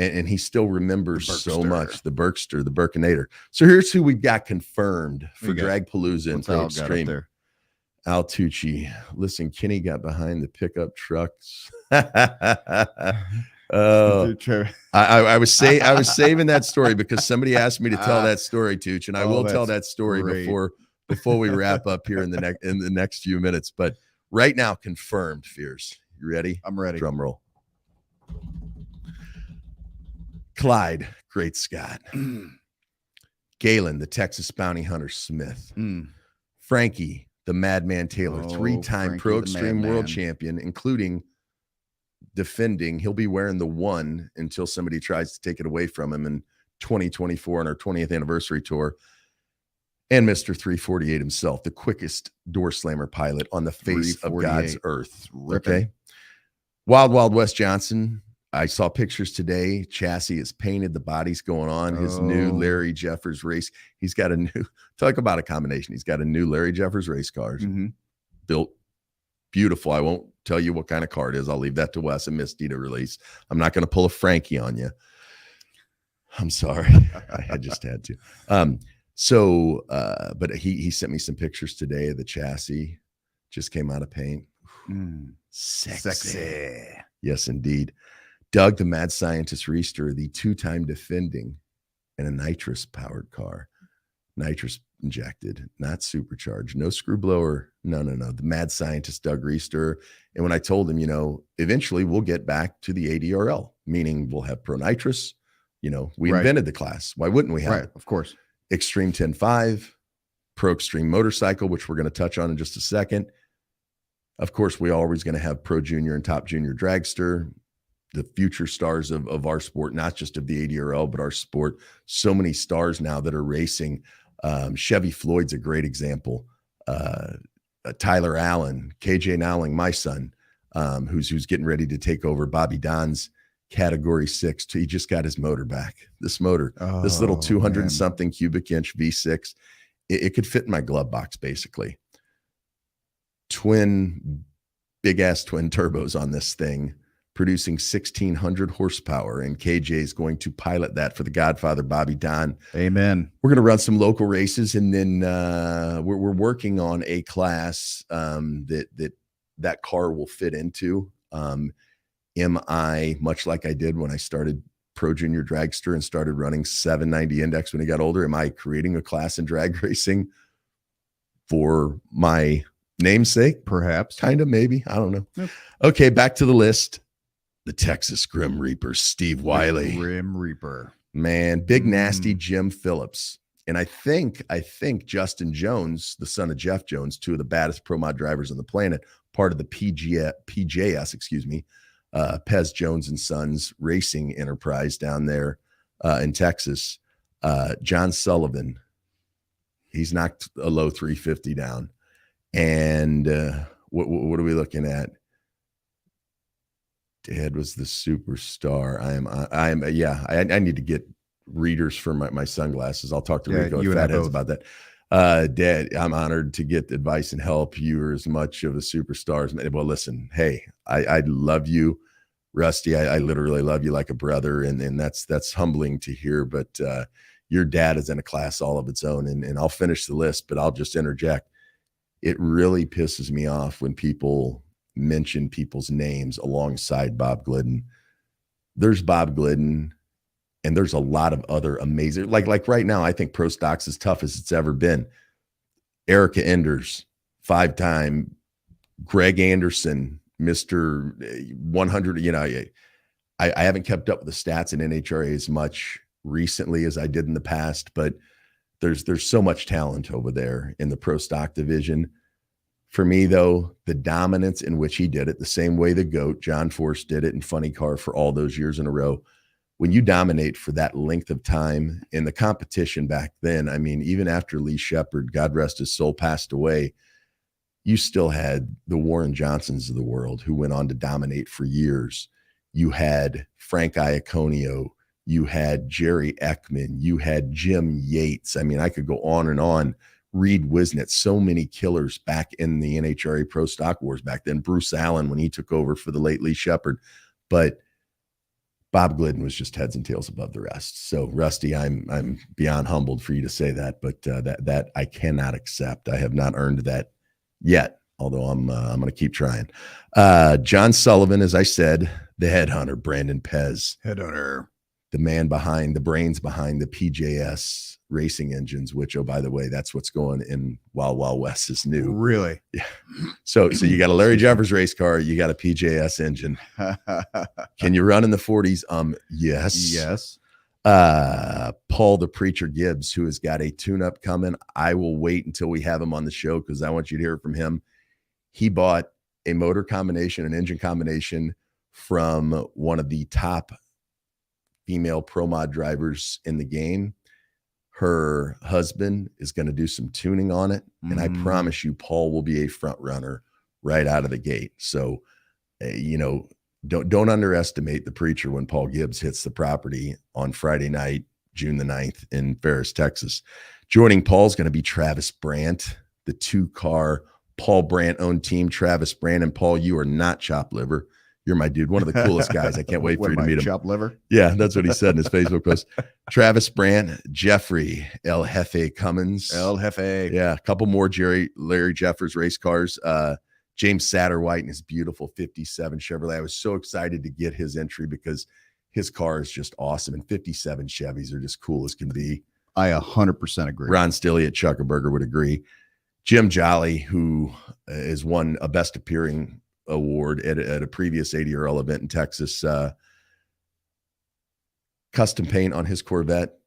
and he still remembers so much, the Burkster, the Burkinator. So here's who we've got confirmed for Dragpalooza and Pro Extreme. Al Tucci. Listen, Kenny got behind the pickup trucks. Oh, I was saving that story because somebody asked me to tell that story, Tucci, and I will tell that story before we wrap up here in the next few minutes. But right now, confirmed, Fears. You ready? I'm ready. Drum roll. Clyde, Great Scott. Galen, the Texas Bounty Hunter Smith. Frankie, the Madman Taylor, three-time Pro Extreme World Champion, including defending. He'll be wearing the 1 until somebody tries to take it away from him in 2024 on our 20th anniversary tour. And Mr. 348 himself, the quickest door slammer pilot on the face of God's earth. Okay. Wild Wild West Johnson. I saw pictures today. Chassis is painted. The body's going on. His new Larry Jeffers race. He's got a new, talk about a combination. He's got a new Larry Jeffers race cars built. Beautiful. I won't tell you what kind of car it is. I'll leave that to Wes and Misty to release. I'm not going to pull a Frankie on you. I'm sorry. I just had to. But he sent me some pictures today of the chassis. Just came out of paint. Sexy. Yes, indeed. Doug, the mad scientist Reister, the 2-time defending in a nitrous powered car. Nitrous injected, not supercharged, no screw blower. No. The mad scientist, Doug Reister. And when I told him, eventually we'll get back to the ADRL, meaning we'll have pro nitrous. We invented the class. Why wouldn't we have it? Of course. Extreme 10.5, Pro Extreme Motorcycle, which we're going to touch on in just a second. Of course, we're always going to have Pro Junior and Top Junior Dragster, the future stars of our sport, not just of the ADRL, but our sport. So many stars now that are racing. Chevy Floyd's a great example. Tyler Allen, KJ Nowling, my son, who's getting ready to take over Bobby Don's Category 6. He just got his motor back. This motor, this little 200 and something cubic inch V6, it could fit in my glove box, basically. Big ass twin turbos on this thing, producing 1,600 horsepower, and KJ is going to pilot that for the Godfather, Bobby Don. Amen. We're going to run some local races, and then we're working on a class that car will fit into. Am I, much like I did when I started Pro Junior Dragster and started running 790 Index when he got older, am I creating a class in drag racing for my namesake? Perhaps. Kind of, maybe. I don't know. Yep. Okay, back to the list. The Texas Grim Reaper, Steve Wiley. Grim Reaper. Man, big nasty Jim Phillips. And I think Justin Jones, the son of Jeff Jones, two of the baddest pro mod drivers on the planet, part of the PJS, Pez Jones and Sons Racing Enterprise down there in Texas. John Sullivan, he's knocked a low 350 down. And what are we looking at? Dad was the superstar. I need to get readers for my sunglasses. I'll talk to Rico at Fatheads about that. Dad, I'm honored to get advice and help. You are as much of a superstar as me. Well, listen, hey, I love you, Rusty. I literally love you like a brother, and that's humbling to hear. But your dad is in a class all of its own, and I'll finish the list, but I'll just interject. It really pisses me off when people mention people's names alongside Bob Glidden. There's Bob Glidden, and there's a lot of other amazing, like right now, I think Pro Stock's as tough as it's ever been. Erica Enders, 5-time, Greg Anderson, Mr. 100. I haven't kept up with the stats in NHRA as much recently as I did in the past, but there's so much talent over there in the Pro Stock division. For me, though, the dominance in which he did it, the same way the GOAT, John Force, did it in Funny Car for all those years in a row. When you dominate for that length of time in the competition back then, I mean, even after Lee Shepard, God rest his soul, passed away, you still had the Warren Johnsons of the world who went on to dominate for years. You had Frank Iaconio, you had Jerry Ekman, you had Jim Yates. I mean, I could go on and on. Reed Wisnett, so many killers back in the NHRA Pro Stock Wars back then. Bruce Allen when he took over for the late Lee Shepard. But Bob Glidden was just heads and tails above the rest. So, Rusty, I'm beyond humbled for you to say that, but that I cannot accept. I have not earned that yet, although I'm going to keep trying. John Sullivan, as I said, the headhunter, Brandon Pez. Headhunter. The man behind, the brains behind the PJS racing engines, which, oh, by the way, that's what's going in Wild Wild West is new. Really? Yeah. So you got a Larry Jeffers race car, you got a PJS engine. Can you run in the 40s? Yes. Yes. Paul the Preacher Gibbs, who has got a tune-up coming. I will wait until we have him on the show because I want you to hear from him. He bought a motor combination, an engine combination from one of the top female pro mod drivers in the game. Her husband is going to do some tuning on it. And I promise you, Paul will be a front runner right out of the gate. So, don't underestimate the Preacher when Paul Gibbs hits the property on Friday night, June the 9th in Ferris, Texas. Joining Paul's going to be Travis Brandt, the 2-car Paul Brandt owned team. Travis Brandt, and Paul, you are not chop liver. You're my dude. One of the coolest guys. I can't wait for you to meet him. Chop liver? Yeah, that's what he said in his Facebook post. Travis Brandt, Jeffrey El Jefe Cummins. El Jefe. Yeah, a couple more Larry Jeffers race cars. James Satterwhite and his beautiful 57 Chevrolet. I was so excited to get his entry because his car is just awesome. And 57 Chevys are just cool as can be. I 100% agree. Ron Stilley at Chuckerberger would agree. Jim Jolly, who has won a Best Appearing award at a previous ADRL event in Texas. Custom paint on his Corvette.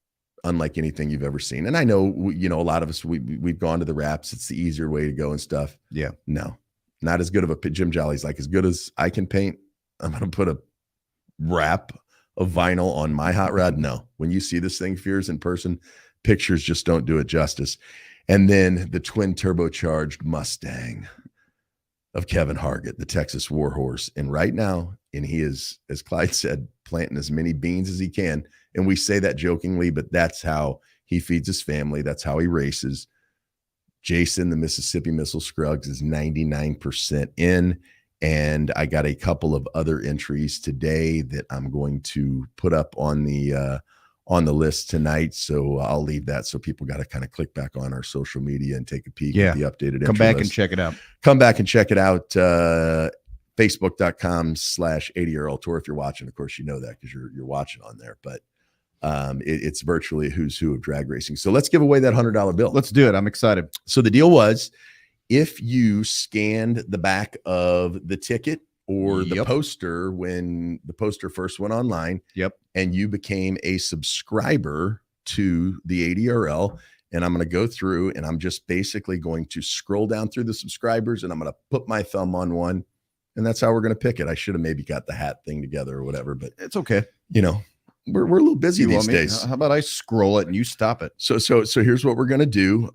unlike anything you've ever seen. And I know, a lot of us, we've gone to the wraps. It's the easier way to go and stuff. Yeah. No, not as good of a Jim Jolly's like as good as I can paint. I'm going to put a wrap of vinyl on my hot rod. No, when you see this thing, Fears, in person, pictures just don't do it justice. And then the twin turbocharged Mustang of Kevin Hargett, the Texas Warhorse. And right now, and he is, as Clyde said, planting as many beans as he can. And we say that jokingly, but that's how he feeds his family. That's how he races. Jason, the Mississippi Missile Scruggs, is 99% in. And I got a couple of other entries today that I'm going to put up on the list tonight. So I'll leave that. So people got to kind of click back on our social media and take a peek at the updated Come back list. and check it out. Come back and check it out. Facebook.com/ADRL Tour. If you're watching, of course, you know that because you're watching on there. But it's virtually a who's who of drag racing. So let's give away that $100 bill. Let's do it. I'm excited. So the deal was, if you scanned the back of the ticket or the poster when the poster first went online, and you became a subscriber to the ADRL, and I'm going to go through and I'm just basically going to scroll down through the subscribers and I'm going to put my thumb on one, and that's how we're going to pick it. I should have maybe got the hat thing together or whatever, but it's okay. We're a little busy these days. How about I scroll it and you stop it? So here's what we're going to do.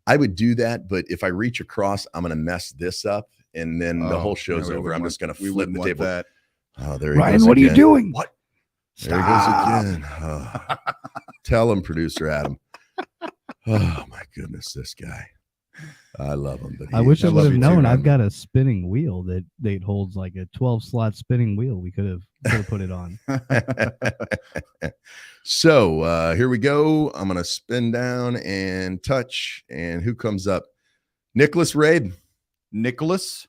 I would do that, but if I reach across, I'm going to mess this up, and then the whole show's over. I'm just going to flip the table. That. Oh, there he Ryan, goes what again. are you doing? What? There he goes again. Oh. Tell him, producer Adam. Oh my goodness, this guy. I love him, but I wish I would have known. I've got. got a spinning wheel that holds like a 12-slot spinning wheel. We could have put it on. So here we go. I'm gonna spin down and touch, and who comes up? Nicholas Rabe. Nicholas,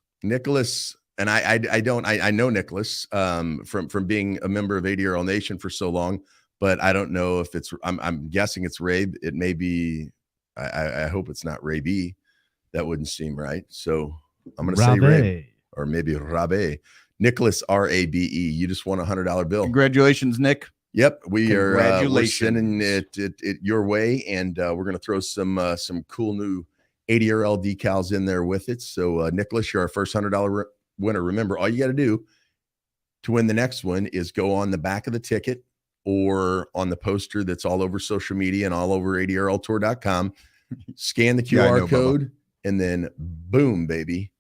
and I know Nicholas from being a member of ADRL Nation for so long, but I don't know if it's. I'm guessing it's Rabe. It may be. I hope it's not Rabe. That wouldn't seem right. So I'm going to say Rabe, or maybe Rabe. Nicholas, Rabe. You just won $100 bill. Congratulations, Nick. Yep, we're sending it your way, and we're going to throw some cool new ADRL decals in there with it. So Nicholas, you're our first $100 winner. Remember, all you got to do to win the next one is go on the back of the ticket or on the poster that's all over social media and all over ADRLtour.com. Scan the QR code. And then boom, baby,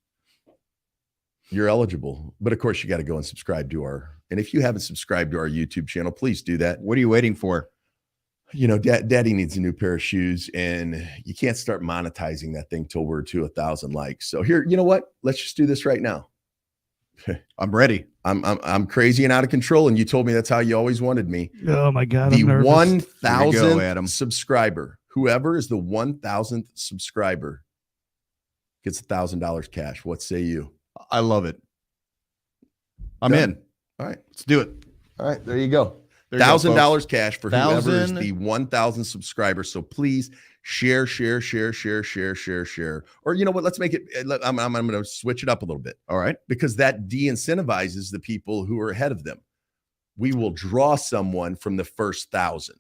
you're eligible. But of course, you got to go and subscribe to and if you haven't subscribed to our YouTube channel, please do that. What are you waiting for? Daddy needs a new pair of shoes, and you can't start monetizing that thing till we're to 1,000 likes. So here, you know what? Let's just do this right now. I'm ready. I'm crazy and out of control. And you told me that's how you always wanted me. Oh my God. The 1,000th go, subscriber, whoever is the 1,000th subscriber, gets $1,000 cash. What say you? I love it. I'm in. All right, let's do it. All right, there you go. $1,000 cash for whoever is the 1,000 subscribers. So please share. Or you know what? Let's make it. I'm going to switch it up a little bit. All right, because that de-incentivizes the people who are ahead of them. We will draw someone from the first 1,000.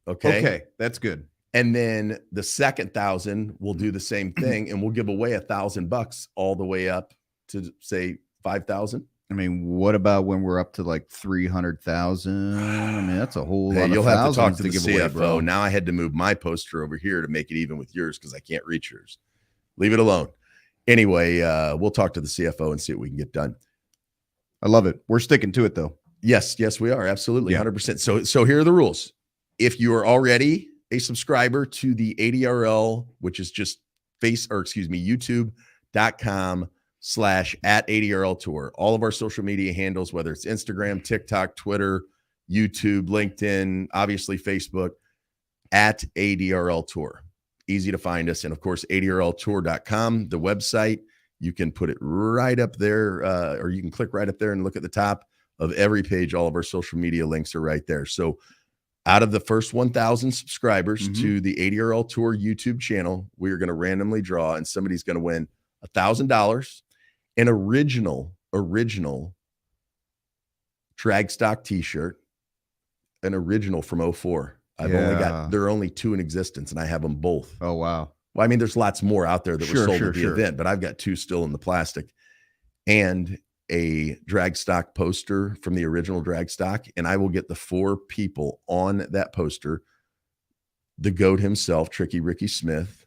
Okay, that's good. And then the second 1,000 will do the same thing, and we'll give away $1,000 all the way up to say 5,000. I mean, what about when we're up to like 300,000? I mean, that's a whole lot. You'll have to talk to the CFO. Away, now I had to move my poster over here to make it even with yours because I can't reach yours. Leave it alone. Anyway, we'll talk to the CFO and see what we can get done. I love it. We're sticking to it though. Yes, we are. Absolutely. 100%. So here are the rules. If you are already a subscriber to the ADRL, which is just youtube.com/@ADRL Tour. All of our social media handles, whether it's Instagram, TikTok, Twitter, YouTube, LinkedIn, obviously Facebook, @ADRL Tour. Easy to find us. And of course, ADRLtour.com, the website. You can put it right up there, or you can click right up there and look at the top of every page. All of our social media links are right there. So out of the first 1,000 subscribers to the ADRL Tour YouTube channel, we are going to randomly draw, and somebody's going to win $1,000, an original drag stock t-shirt, an original from 04. There are only 2 in existence, and I have them both. Oh, wow. Well, I mean, there's lots more out there that were sold at the sure. event, but I've got 2 still in the plastic, and a drag stock poster from the original drag stock. And I will get the 4 people on that poster: the GOAT himself, Tricky Ricky Smith,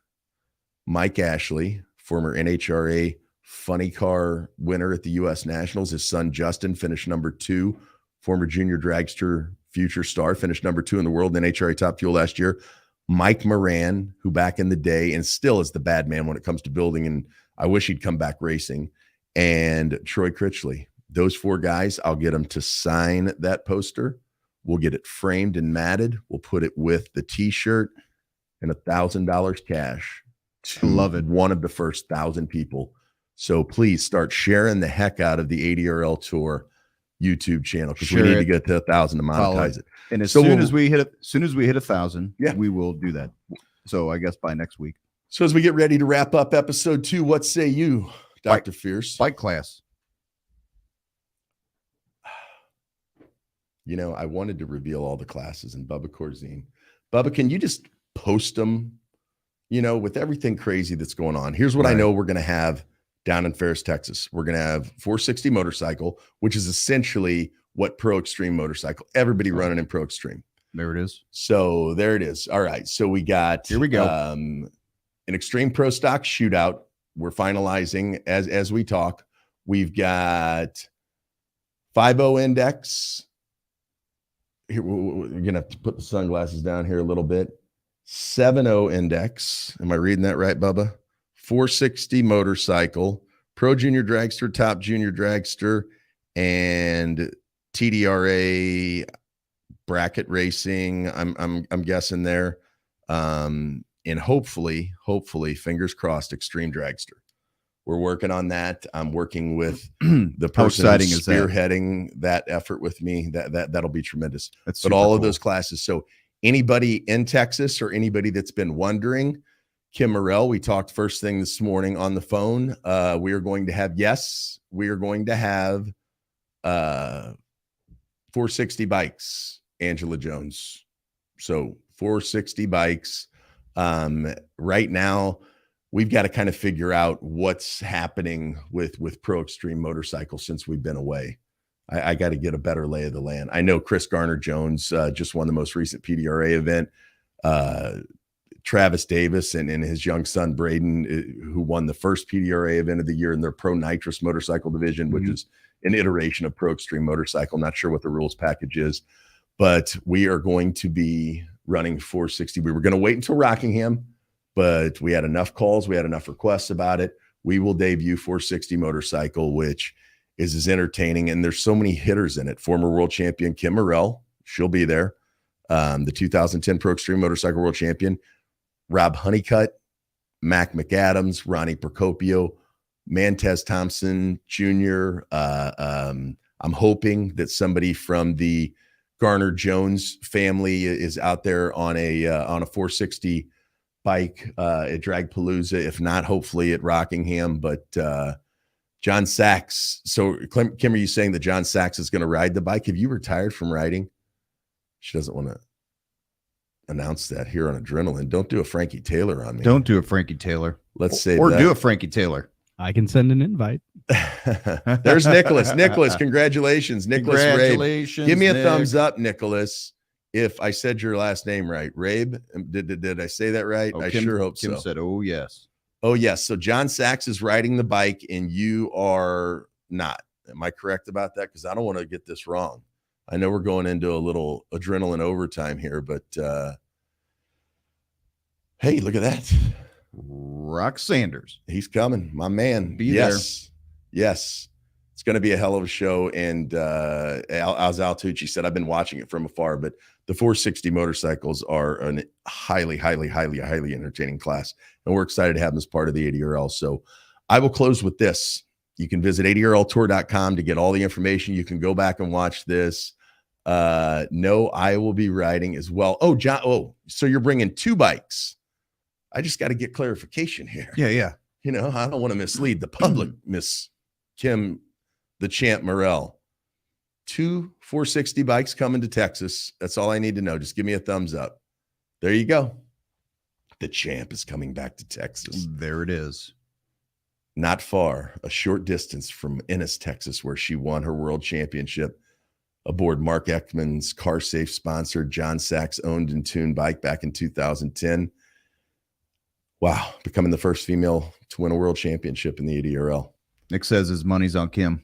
Mike Ashley, former NHRA funny car winner at the U.S. Nationals. His son, Justin, finished number 2, former junior dragster, future star, finished number 2 in the world in NHRA Top Fuel last year. Mike Moran, who back in the day and still is the bad man when it comes to building, and I wish he'd come back racing, and Troy Critchley. Those 4 guys, I'll get them to sign that poster. We'll get it framed and matted. We'll put it with the T-shirt and $1,000 cash to love it. One of the first 1,000 people. So please start sharing the heck out of the ADRL Tour YouTube channel, because we need to get to 1,000 to monetize it. And as soon as we hit 1,000, yeah, we will do that. So I guess by next week. So as we get ready to wrap up episode 2, what say you, Dr. Fierce? Bike class. You know, I wanted to reveal all the classes, and Bubba Corzine. Bubba, can you just post them? You know, with everything crazy that's going on. Here's what I know we're going to have down in Ferris, Texas. We're going to have 460 motorcycle, which is essentially what Pro Extreme motorcycle, everybody running in Pro Extreme. There it is. So there it is. All right. So we got, here we go. An Extreme Pro Stock shootout. We're finalizing as we talk. We've got 5.0 index. Here, we're going to have to put the sunglasses down here a little bit. 7.0 index. Am I reading that right, Bubba? 460 motorcycle, Pro Junior Dragster, Top Junior Dragster, and TDRA bracket racing. I'm guessing there, and hopefully, fingers crossed, Extreme Dragster. We're working on that. I'm working with the person who's spearheading that effort with me. That'll be tremendous. But all of those classes. So anybody in Texas or anybody that's been wondering, Kim Morrell, we talked first thing this morning on the phone. We are going to have 460 bikes, Angela Jones. So 460 bikes. Right now, we've got to kind of figure out what's happening with Pro Extreme motorcycle since we've been away. I got to get a better lay of the land. I know Chris Garner-Jones just won the most recent PDRA event. Travis Davis and his young son, Braden, who won the first PDRA event of the year in their Pro Nitrous motorcycle division, which is an iteration of Pro Extreme motorcycle. Not sure what the rules package is, but we are going to be running 460. We were going to wait until Rockingham, but we had enough calls. We had enough requests about it. We will debut 460 motorcycle, which is as entertaining. And there's so many hitters in it. Former world champion Kim Morrell, she'll be there. The 2010 Pro Extreme Motorcycle World Champion, Rob Honeycutt, Mac McAdams, Ronnie Procopio, Mantez Thompson Jr. I'm hoping that somebody from the Garner-Jones family is out there on a 460 bike at Dragpalooza. If not, hopefully at Rockingham. But John Sachs. So, Kim, are you saying that John Sachs is going to ride the bike? Have you retired from riding? She doesn't want to announce that here on Adrenaline. Don't do a Frankie Taylor on me. Don't do a Frankie Taylor. Let's say or do a Frankie Taylor. I can send an invite. There's Nicholas. Nicholas, congratulations. Nicholas Congratulations. Rabe. Give me a thumbs up, Nicholas, if I said your last name right. Rabe, did I say that right? Oh, I Kim, sure hope Kim so. said, oh, yes. Oh, yes. So John Sachs is riding the bike and you are not. Am I correct about that? Because I don't want to get this wrong. I know we're going into a little adrenaline overtime here, but hey, look at that. Rock Sanders. He's coming, my man. Be there. Yes. It's going to be a hell of a show. And as Al Tucci said, I've been watching it from afar, but the 460 motorcycles are a highly entertaining class. And we're excited to have them as part of the ADRL. So I will close with this. You can visit adrltour.com to get all the information. You can go back and watch this. No, I will be riding as well. Oh, John. Oh, so you're bringing 2 bikes. I just got to get clarification here. Yeah. You know, I don't want to mislead the public, Miss Kim, the Champ Morrell. 2 460 bikes coming to Texas. That's all I need to know. Just give me a thumbs up. There you go. The champ is coming back to Texas. There it is. Not far, a short distance from Ennis, Texas, where she won her world championship aboard Mark Ekman's Car Safe sponsored John Sachs owned and tuned bike back in 2010. Wow, becoming the first female to win a world championship in the ADRL. Nick says his money's on Kim.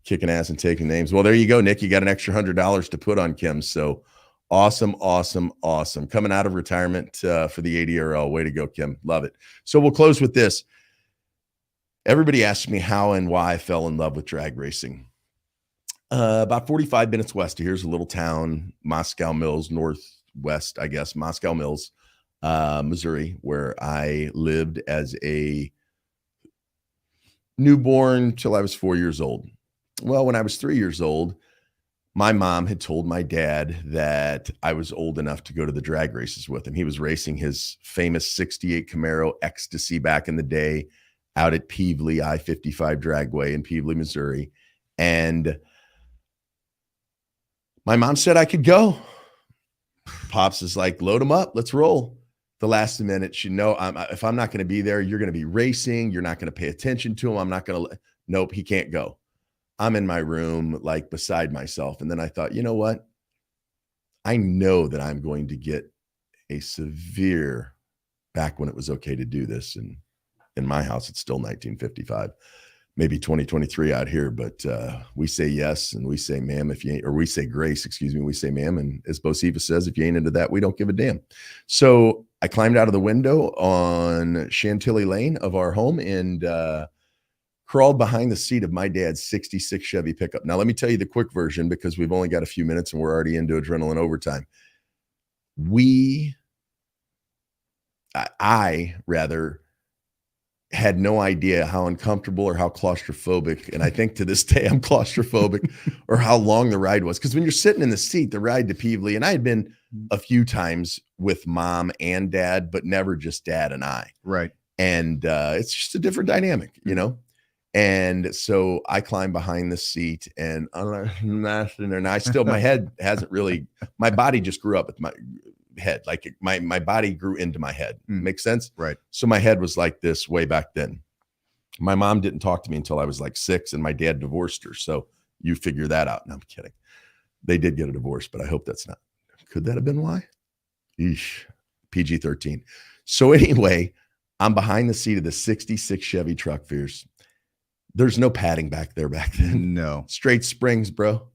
Kicking ass and taking names. Well, there you go, Nick. You got an extra $100 to put on Kim. So awesome. Coming out of retirement for the ADRL. Way to go, Kim. Love it. So we'll close with this. Everybody asked me how and why I fell in love with drag racing. About 45 minutes west of here's a little town, Moscow Mills, northwest, I guess, Moscow Mills, Missouri, where I lived as a newborn till I was 4 years old. Well, when I was 3 years old, my mom had told my dad that I was old enough to go to the drag races with him. He was racing his famous 68 Camaro Ecstasy back in the day out at Peevely I-55 Dragway in Peevely, Missouri. And my mom said I could go. Pops is like, load him up. Let's roll. The last minute, she if I'm not going to be there, you're going to be racing. You're not going to pay attention to him. I'm not going to. Nope, he can't go. I'm in my room, like beside myself. And then I thought, you know what? I know that I'm going to get a severe, back when it was okay to do this. And in my house, it's still 1955, maybe 2023 out here. But we say yes. And we say, ma'am, if you ain't, or we say grace, excuse me. We say, ma'am. And as Bocephus says, if you ain't into that, we don't give a damn. So I climbed out of the window on Chantilly Lane of our home and crawled behind the seat of my dad's 66 Chevy pickup. Now, let me tell you the quick version because we've only got a few minutes and we're already into adrenaline overtime. I rather had no idea how uncomfortable or how claustrophobic, and I think to this day I'm claustrophobic, or how long the ride was. Because when you're sitting in the seat, the ride to Peevely, and I had been a few times with mom and dad, but never just dad and I. Right. And it's just a different dynamic, you know? And so I climbed behind the seat and I still, my head hasn't really, my body just grew up with my head. Like my body grew into my head. Makes sense? Right. So my head was like this way back then. My mom didn't talk to me until I was like 6 and my dad divorced her. So you figure that out. No, I'm kidding. They did get a divorce, but I hope that's not, could that have been why? Eesh, PG-13. So anyway, I'm behind the seat of the 66 Chevy Truck Fierce. There's no padding back there back then. No. Straight springs, bro.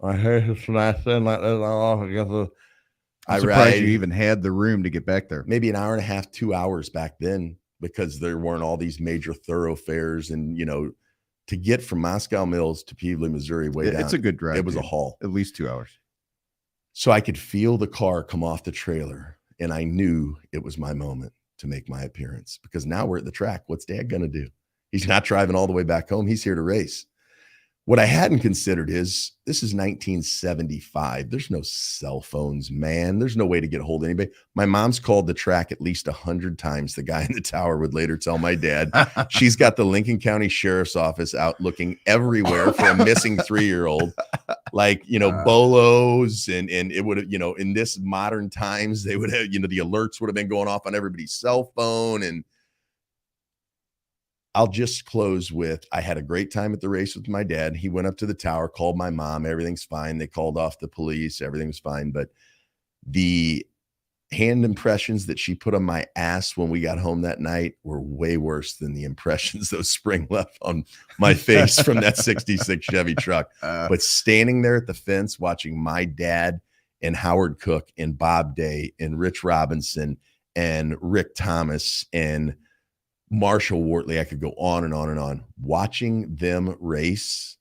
I hate it like that. I'm surprised you even had the room to get back there. Maybe an hour and a half, 2 hours back then, because there weren't all these major thoroughfares. And, you know, to get from Moscow Mills to Peevely, Missouri, way down. It's a good drive. It was a haul. At least 2 hours. So I could feel the car come off the trailer. And I knew it was my moment to make my appearance, because now we're at the track. What's Dad going to do? He's not driving all the way back home. He's here to race. What I hadn't considered is this is 1975. There's no cell phones, man. There's no way to get a hold of anybody. My mom's called the track at least 100 times. The guy in the tower would later tell my dad. She's got the Lincoln County Sheriff's Office out looking everywhere for a missing 3-year-old. Like, you know, bolos and it would have, you know, in this modern times, they would have, you know, the alerts would have been going off on everybody's cell phone. And I'll just close with, I had a great time at the race with my dad. He went up to the tower, called my mom. Everything's fine. They called off the police. Everything was fine. But the hand impressions that she put on my ass when we got home that night were way worse than the impressions those spring left on my face from that 66 Chevy truck. But standing there at the fence, watching my dad and Howard Cook and Bob Day and Rich Robinson and Rick Thomas and Marshall Wortley, I could go on and on and on. Watching them race,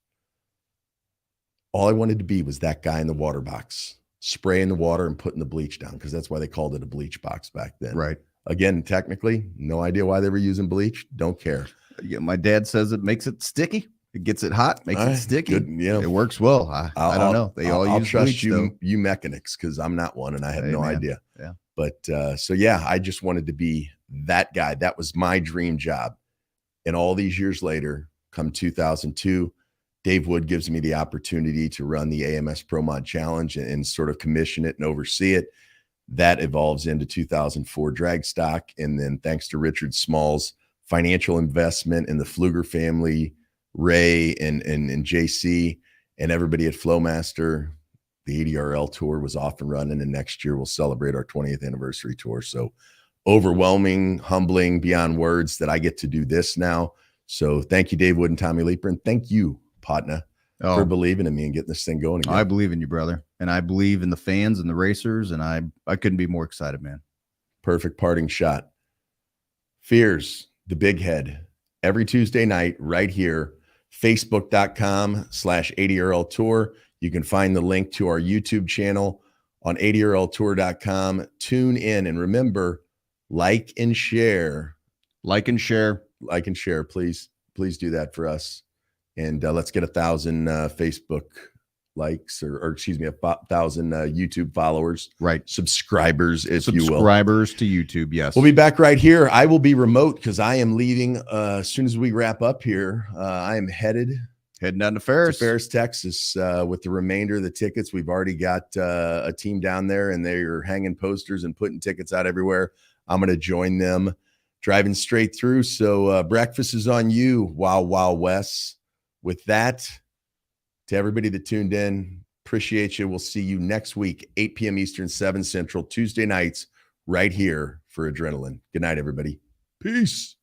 all I wanted to be was that guy in the water box, spraying the water and putting the bleach down, because that's why they called it a bleach box back then. Right. Again, technically, no idea why they were using bleach. Don't care. Yeah, my dad says it makes it sticky. It gets it hot, makes it sticky. Good, you know, it works well. I don't know. They all use trust bleach, you mechanics, because I'm not one and I have no idea. Yeah. But so yeah, I just wanted to be that guy. That was my dream job. And all these years later, come 2002, Dave Wood gives me the opportunity to run the AMS Pro Mod Challenge and sort of commission it and oversee it. that evolves into 2004 drag stock. And then thanks to Richard Small's financial investment in the Pfluger family, Ray and JC and everybody at Flowmaster, the ADRL tour was off and running. And next year we'll celebrate our 20th anniversary tour. So overwhelming, humbling, beyond words that I get to do this now. So thank you, Dave Wood and Tommy Leeper. And thank you, Patna, for believing in me and getting this thing going again. I believe in you, brother. And I believe in the fans and the racers. And I couldn't be more excited, man. Perfect parting shot. Fears, the Big Head, every Tuesday night right here, facebook.com/ADRL Tour. You can find the link to our YouTube channel on ADRLtour.com. Tune in and remember, like and share. Like and share. Like and share, please. Please do that for us. And let's get 1,000 Facebook likes or excuse me, 1,000 YouTube followers. Right. Subscribers, if you will. Subscribers to YouTube, yes. We'll be back right here. I will be remote because I am leaving as soon as we wrap up here. I am heading down to Ferris. Texas, with the remainder of the tickets. We've already got a team down there, and they're hanging posters and putting tickets out everywhere. I'm going to join them driving straight through. So breakfast is on you, Wild Wild West. With that, to everybody that tuned in, appreciate you. We'll see you next week, 8 p.m. Eastern, 7 Central, Tuesday nights, right here for Adrenaline. Good night, everybody. Peace.